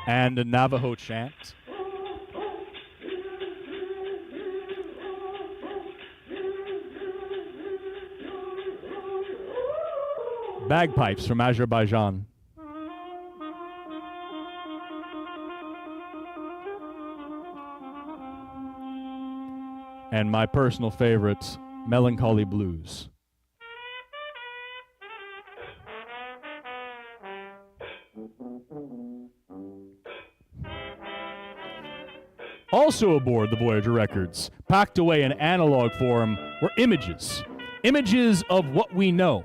And a Navajo chant. Bagpipes from Azerbaijan. And my personal favorite, Melancholy Blues. Also aboard the Voyager records, packed away in analog form, were images. Images of what we know.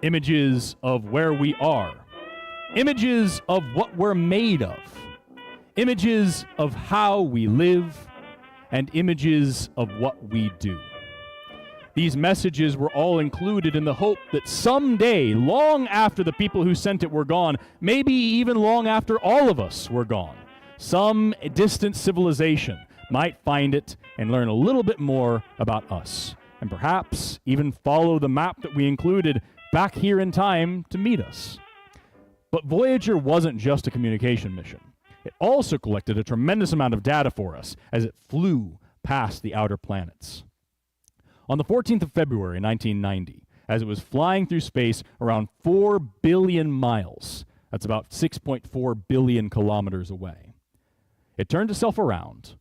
Images of where we are. Images of what we're made of. Images of how we live. And images of what we do. These messages were all included in the hope that someday, long after the people who sent it were gone, maybe even long after all of us were gone, some distant civilization might find it and learn a little bit more about us, and perhaps even follow the map that we included back here in time to meet us. But Voyager wasn't just a communication mission. It also collected a tremendous amount of data for us as it flew past the outer planets. On the 14th of February 1990, as it was flying through space around 4 billion miles, that's about 6.4 billion kilometers away, it turned itself around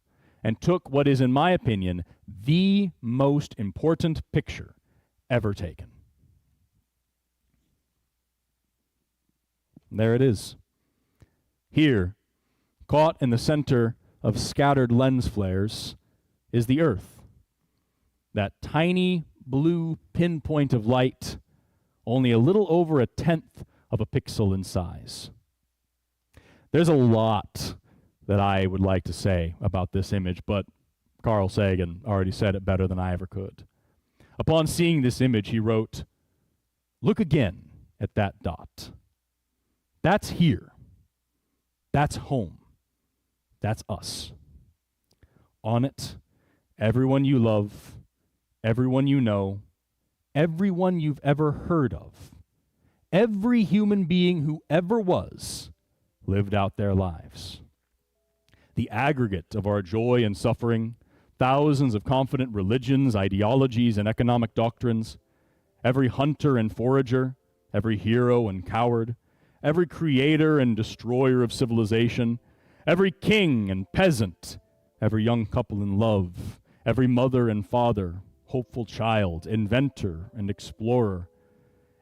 and took what is, in my opinion, the most important picture ever taken. There it is. Here, caught in the center of scattered lens flares, is the Earth. That tiny blue pinpoint of light, only a little over 1/10 of a pixel in size. There's a lot that I would like to say about this image, but Carl Sagan already said it better than I ever could. Upon seeing this image, he wrote, "Look again at that dot. That's here. That's home. That's us. On it, everyone you love, everyone you know, everyone you've ever heard of, every human being who ever was, lived out their lives. The aggregate of our joy and suffering, thousands of confident religions, ideologies, and economic doctrines, every hunter and forager, every hero and coward, every creator and destroyer of civilization, every king and peasant, every young couple in love, every mother and father, hopeful child, inventor and explorer,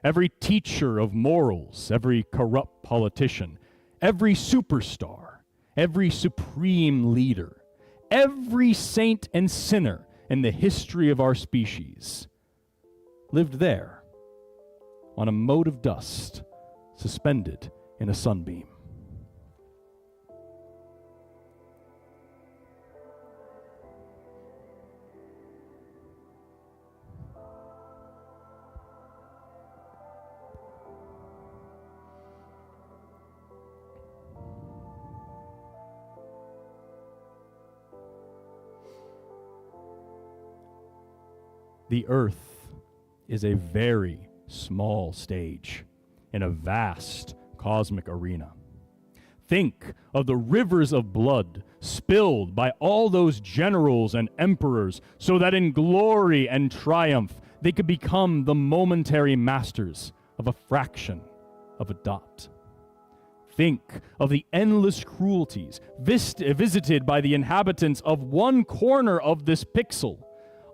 every teacher of morals, every corrupt politician, every superstar, every supreme leader, every saint and sinner in the history of our species lived there on a mote of dust suspended in a sunbeam. The earth is a very small stage in a vast cosmic arena. Think of the rivers of blood spilled by all those generals and emperors so that in glory and triumph they could become the momentary masters of a fraction of a dot. Think of the endless cruelties visited by the inhabitants of one corner of this pixel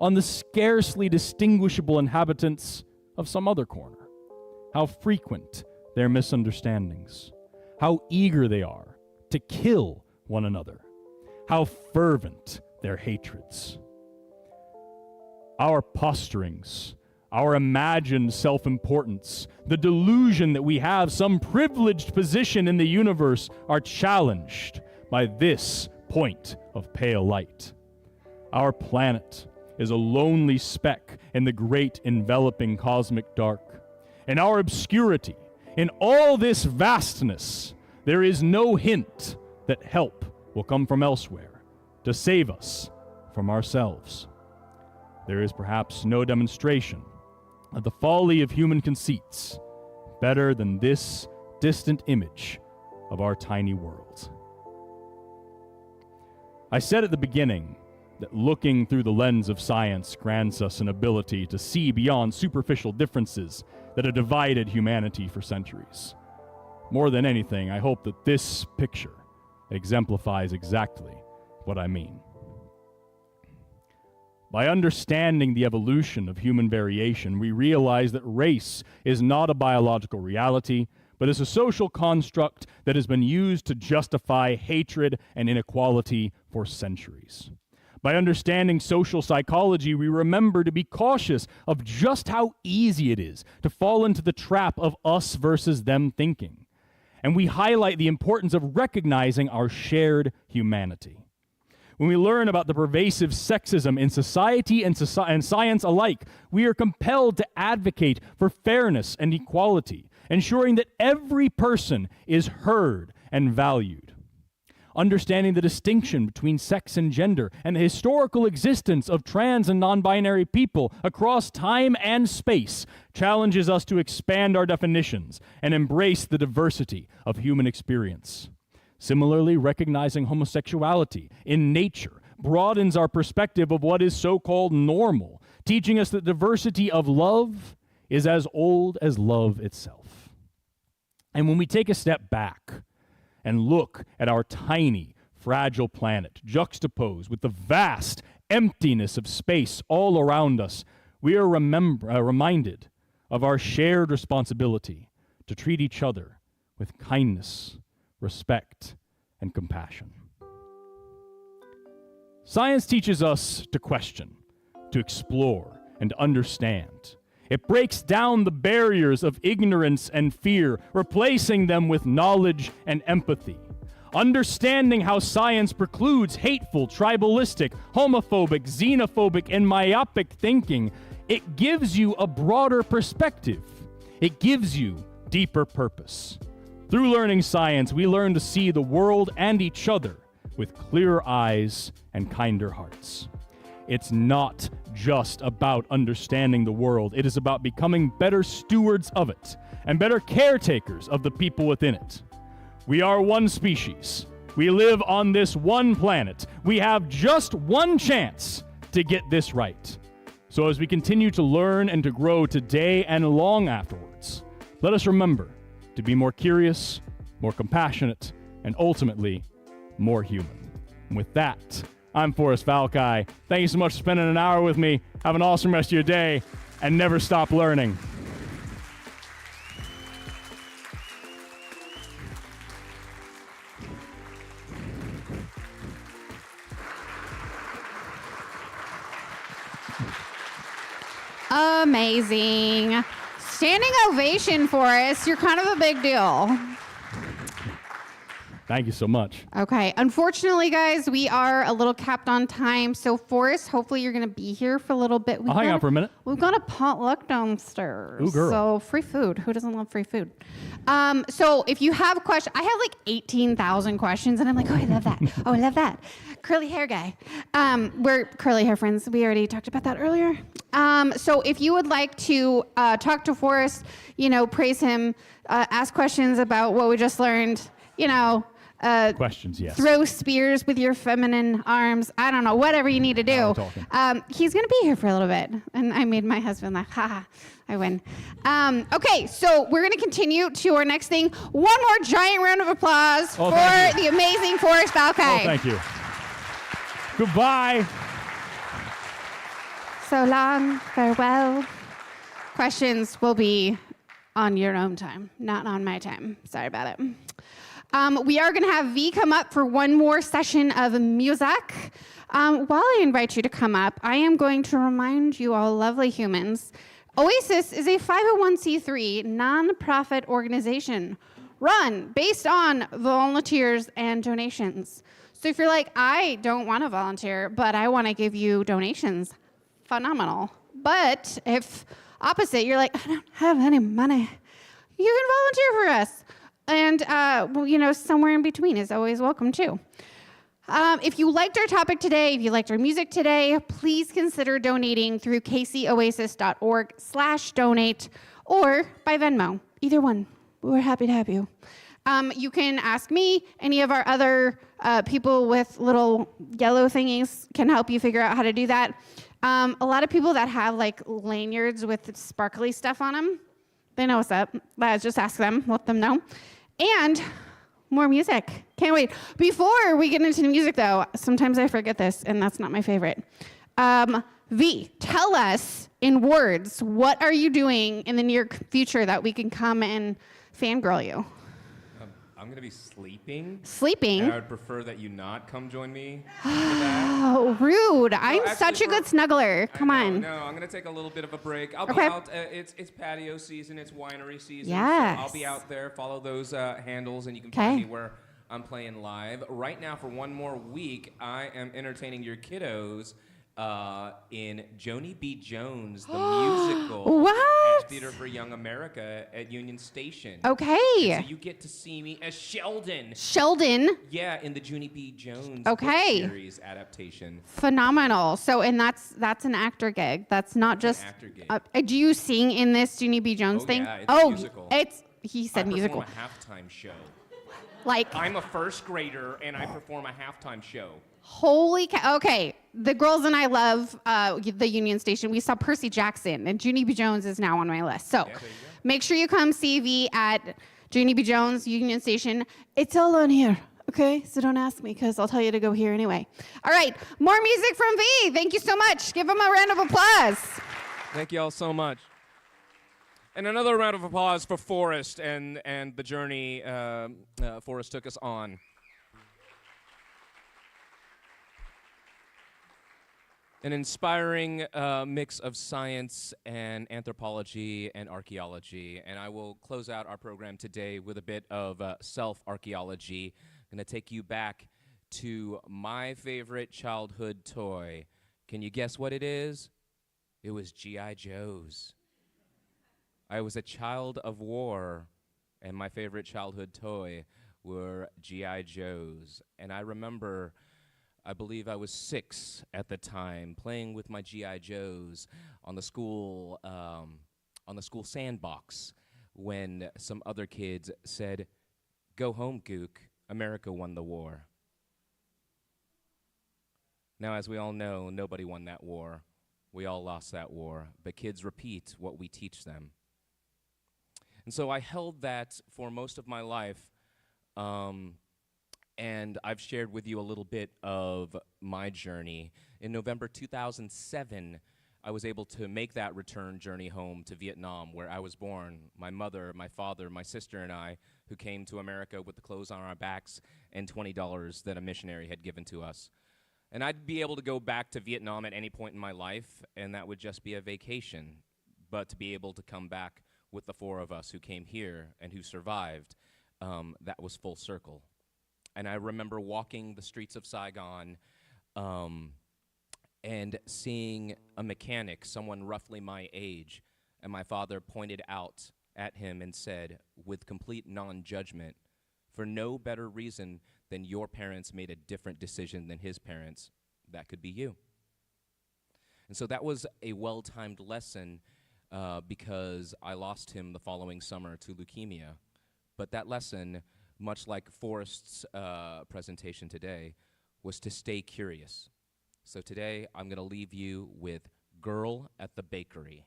on the scarcely distinguishable inhabitants of some other corner. How frequent their misunderstandings, how eager they are to kill one another, how fervent their hatreds. Our posturings, our imagined self-importance, the delusion that we have some privileged position in the universe are challenged by this point of pale light. Our planet is a lonely speck in the great enveloping cosmic dark. In our obscurity, in all this vastness, there is no hint that help will come from elsewhere to save us from ourselves. There is perhaps no demonstration of the folly of human conceits better than this distant image of our tiny world. I said at the beginning that looking through the lens of science grants us an ability to see beyond superficial differences that have divided humanity for centuries. More than anything, I hope that this picture exemplifies exactly what I mean. By understanding the evolution of human variation, we realize that race is not a biological reality, but is a social construct that has been used to justify hatred and inequality for centuries. By understanding social psychology, we remember to be cautious of just how easy it is to fall into the trap of us versus them thinking. And we highlight the importance of recognizing our shared humanity. When we learn about the pervasive sexism in society and science alike, we are compelled to advocate for fairness and equality, ensuring that every person is heard and valued. Understanding the distinction between sex and gender and the historical existence of trans and non-binary people across time and space challenges us to expand our definitions and embrace the diversity of human experience. Similarly, recognizing homosexuality in nature broadens our perspective of what is so-called normal, teaching us that diversity of love is as old as love itself. And when we take a step back and look at our tiny, fragile planet juxtaposed with the vast emptiness of space all around us, we are reminded of our shared responsibility to treat each other with kindness, respect, and compassion. Science teaches us to question, to explore, and to understand. It breaks down the barriers of ignorance and fear, replacing them with knowledge and empathy. Understanding how science precludes hateful, tribalistic, homophobic, xenophobic, and myopic thinking It gives you a broader perspective. It gives you deeper purpose. Through learning science, we learn to see the world and each other with clearer eyes and kinder hearts. It's not just about understanding the world. It is about becoming better stewards of it and better caretakers of the people within it. We are one species. We live on this one planet. We have just one chance to get this right. So as we continue to learn and to grow today and long afterwards, let us remember to be more curious, more compassionate, and ultimately, more human. And with that, I'm Forrest Valkai. Thank you so much for spending an hour with me. Have an awesome rest of your day, and never stop learning. Amazing. Standing ovation, Forrest. You're kind of a big deal. Thank you so much. Okay. Unfortunately, guys, we are a little capped on time. So, Forrest, hopefully you're going to be here for a little bit. I'll hang out for a minute. We've got a potluck downstairs. Ooh, girl. So, free food. Who doesn't love free food? So, if you have questions, I have like 18,000 questions, and I'm like, oh, I love that. Oh, I love that. Curly hair guy. We're curly hair friends. We already talked about that earlier. So, if you would like to talk to Forrest, praise him, ask questions about what we just learned, questions, yes. Throw spears with your feminine arms. I don't know, whatever you need to do. He's going to be here for a little bit. And I made my husband laugh. Haha, I win. Okay, so we're going to continue to our next thing. One more giant round of applause for the amazing Forrest Valkai. Oh, thank you. Goodbye. So long, farewell. Questions will be on your own time, not on my time. Sorry about it. We are going to have V come up for one more session of music. While I invite you to come up, I am going to remind you all lovely humans, Oasis is a 501c3 nonprofit organization run based on volunteers and donations. So if you're like, I don't want to volunteer, but I want to give you donations, phenomenal. But if opposite, you're like, I don't have any money, you can volunteer for us. And, somewhere in between is always welcome, too. If you liked our topic today, if you liked our music today, please consider donating through kcoasis.org/donate or by Venmo. Either one. We're happy to have you. You can ask me. Any of our other people with little yellow thingies can help you figure out how to do that. A lot of people that have, lanyards with sparkly stuff on them, they know what's up. Just ask them, let them know. And more music. Can't wait. Before we get into the music, though, sometimes I forget this, and that's not my favorite. V, tell us in words, what are you doing in the near future that we can come and fangirl you? I'm going to be sleeping. Sleeping? And I would prefer that you not come join me for that. Oh, rude. I'm actually, such a good snuggler. Come on. No, I'm going to take a little bit of a break. I'll be Okay. out. It's patio season. It's winery season. Yes. So I'll be out there. Follow those handles, and you can Okay. find me where I'm playing live. Right now, for one more week, I am entertaining your kiddos in Joni B. Jones, the musical. What? At Theater for Young America at Union Station. Okay. And so you get to see me as Sheldon. Sheldon? Yeah, in the Junie B. Jones Okay. book series adaptation. Phenomenal. So, and that's an actor gig. That's not just. An actor gig. Do you sing in this Junie B. Jones Oh, thing? yeah, it's a musical. He said musical. I perform a halftime show. Like. I'm a first grader and I perform a halftime show. Holy cow. Okay. The girls and I love the Union Station. We saw Percy Jackson, and Junie B. Jones is now on my list. So make sure you come see V at Junie B. Jones, Union Station. It's all on here, okay? So don't ask me, because I'll tell you to go here anyway. All right. More music from V. Thank you so much. Give him a round of applause. Thank you all so much. And another round of applause for Forrest and the journey Forrest took us on. An inspiring mix of science and anthropology and archaeology. And I will close out our program today with a bit of self-archaeology. I'm going to take you back to my favorite childhood toy. Can you guess what it is? It was G.I. Joes. I was a child of war, and my favorite childhood toy were G.I. Joes. And I remember, I believe I was 6 at the time, playing with my G.I. Joes on the school sandbox when some other kids said, "Go home, Gook, America won the war." Now, as we all know, nobody won that war. We all lost that war, but kids repeat what we teach them. And so I held that for most of my life, and I've shared with you a little bit of my journey. In November 2007, I was able to make that return journey home to Vietnam, where I was born. My mother, my father, my sister, and I, who came to America with the clothes on our backs and $20 that a missionary had given to us. And I'd be able to go back to Vietnam at any point in my life, and that would just be a vacation. But to be able to come back with the 4 of us who came here and who survived, that was full circle. And I remember walking the streets of Saigon and seeing a mechanic, someone roughly my age, and my father pointed out at him and said, with complete non-judgment, for no better reason than your parents made a different decision than his parents, that could be you. And so that was a well-timed lesson because I lost him the following summer to leukemia. But that lesson, much like Forrest's presentation today, was to stay curious. So today I'm going to leave you with Girl at the Bakery.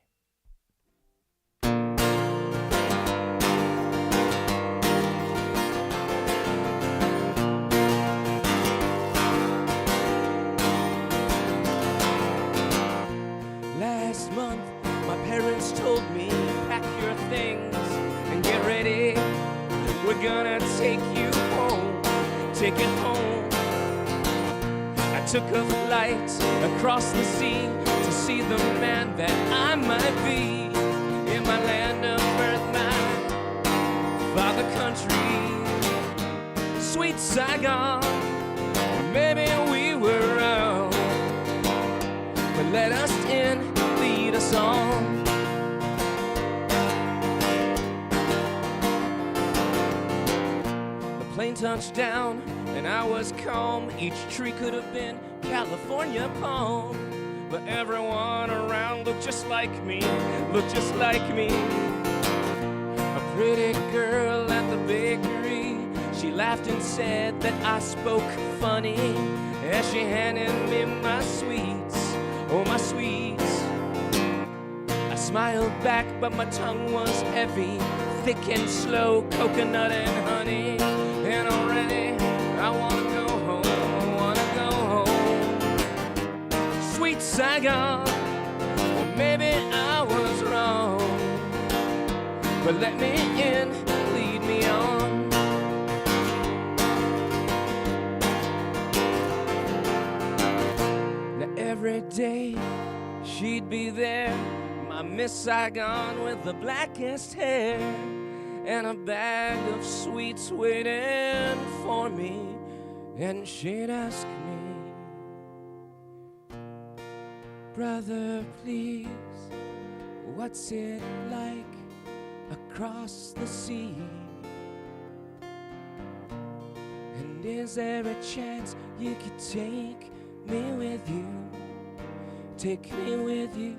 Last month, my parents told me, pack your things and get ready. We're gonna take you home, take it home. I took a flight across the sea to see the man that I might be. In my land of birth, my father country, sweet Saigon. Maybe we were wrong, but let us in, lead us on. The plane touched down and I was calm. Each tree could have been California palm, but everyone around looked just like me, looked just like me. A pretty girl at the bakery, she laughed and said that I spoke funny as she handed me my sweets, oh my sweets. I smiled back, but my tongue was heavy, thick and slow, coconut and honey. And already I wanna go home, I wanna go home. Sweet Saigon, well, maybe I was wrong, but let me in, lead me on. Now every day she'd be there, my Miss Saigon with the blackest hair, and a bag of sweets waiting for me. And she'd ask me, brother, please, what's it like across the sea? And is there a chance you could take me with you? Take me with you.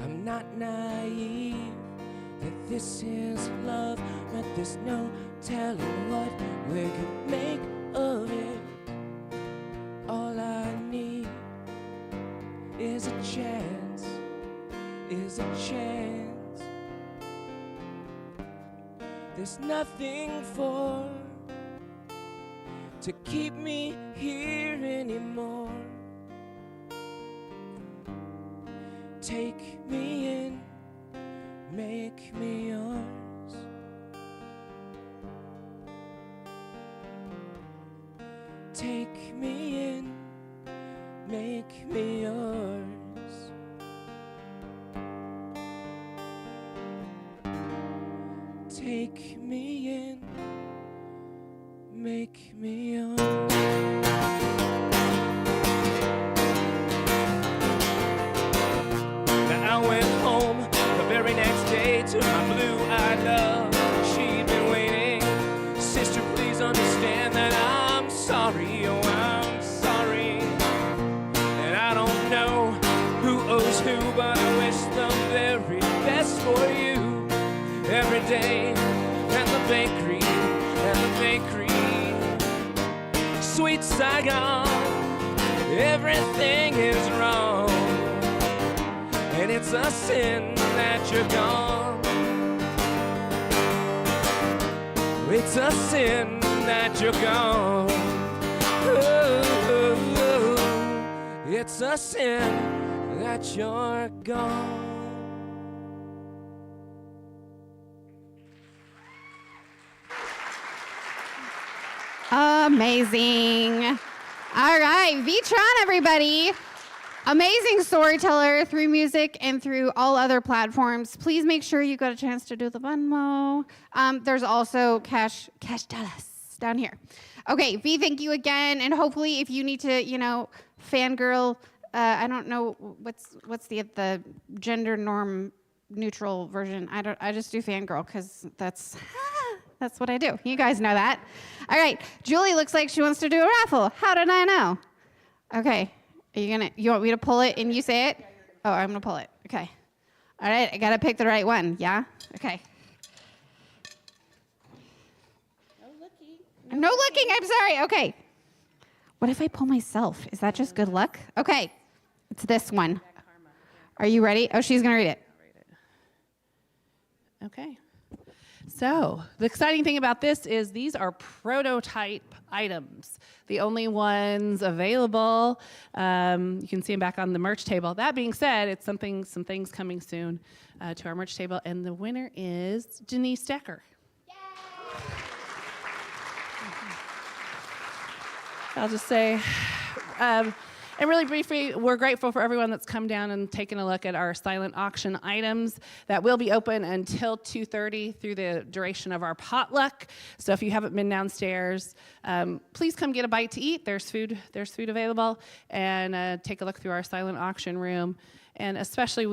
I'm not naive, that this is love, but there's no telling what we could make of it. All I need is a chance, is a chance. There's nothing for to keep me here anymore. Take me in, make me yours. Take me in, make me yours. Take me in, make me yours. every day. And the bakery, sweet Saigon, everything is wrong. And it's a sin that you're gone. It's a sin that you're gone. Ooh, it's a sin that you're gone. Amazing. All right, Tran, everybody. Amazing storyteller through music and through all other platforms. Please make sure you got a chance to do the Venmo. There's also cash dollars down here. Okay, V, thank you again. And hopefully if you need to, fangirl, I don't know what's the gender norm neutral version. I just do fangirl because that's what I do. You guys know that. All right, Julie looks like she wants to do a raffle. How did I know? Okay. You want me to pull it and you say it? Oh, I'm gonna pull it. Okay. All right, I gotta pick the right one. Yeah? Okay. No looking, I'm sorry. Okay. What if I pull myself? Is that just good luck? Okay. It's this one. Are you ready? Oh, she's gonna read it. Okay. So the exciting thing about this is these are prototype items, the only ones available. You can see them back on the merch table. That being said, it's some things coming soon to our merch table, and the winner is Denise Decker. I'll just say, and really briefly, we're grateful for everyone that's come down and taken a look at our silent auction items that will be open until 2:30 through the duration of our potluck. So if you haven't been downstairs, please come get a bite to eat. There's food available, and take a look through our silent auction room. And especially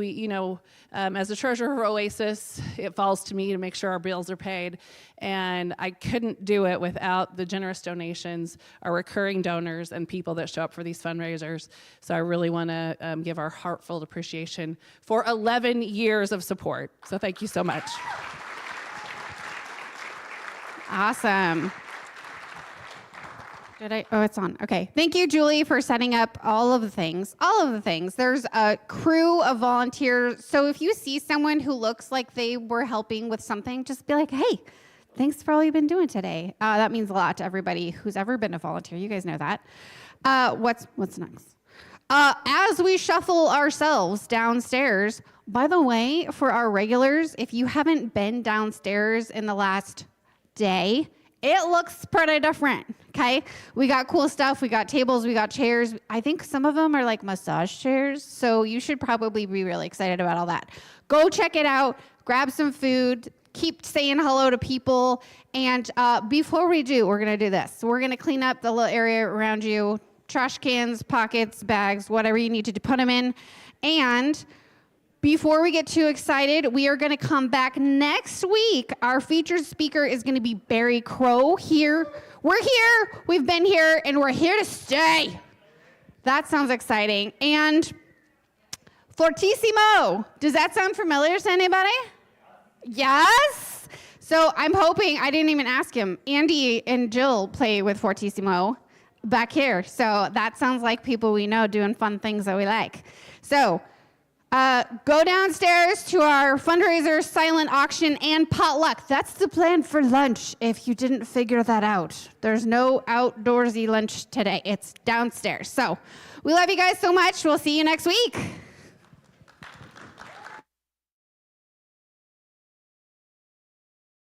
as the treasurer of Oasis, it falls to me to make sure our bills are paid. And I couldn't do it without the generous donations, our recurring donors, and people that show up for these fundraisers. So I really want to give our heartfelt appreciation for 11 years of support. So thank you so much. Awesome. Oh, it's on. Okay. Thank you, Julie, for setting up all of the things. There's a crew of volunteers. So if you see someone who looks like they were helping with something, just be like, hey, thanks for all you've been doing today. That means a lot to everybody who's ever been a volunteer. You guys know that. What's next? As we shuffle ourselves downstairs, by the way, for our regulars, if you haven't been downstairs in the last day, it looks pretty different, okay? We got cool stuff. We got tables. We got chairs. I think some of them are like massage chairs, so you should probably be really excited about all that. Go check it out. Grab some food. Keep saying hello to people. And before we do, we're going to do this. We're going to clean up the little area around you, trash cans, pockets, bags, whatever you need to put them in. And before we get too excited, we are going to come back next week. Our featured speaker is going to be Barry Crow here. We're here, we've been here, and we're here to stay. That sounds exciting. And Fortissimo, does that sound familiar to anybody? Yes? So I'm hoping, I didn't even ask him, Andy and Jill play with Fortissimo back here. So that sounds like people we know doing fun things that we like. So go downstairs to our fundraiser, silent auction, and potluck. That's the plan for lunch, if you didn't figure that out. There's no outdoorsy lunch today. It's downstairs. So we love you guys so much. We'll see you next week.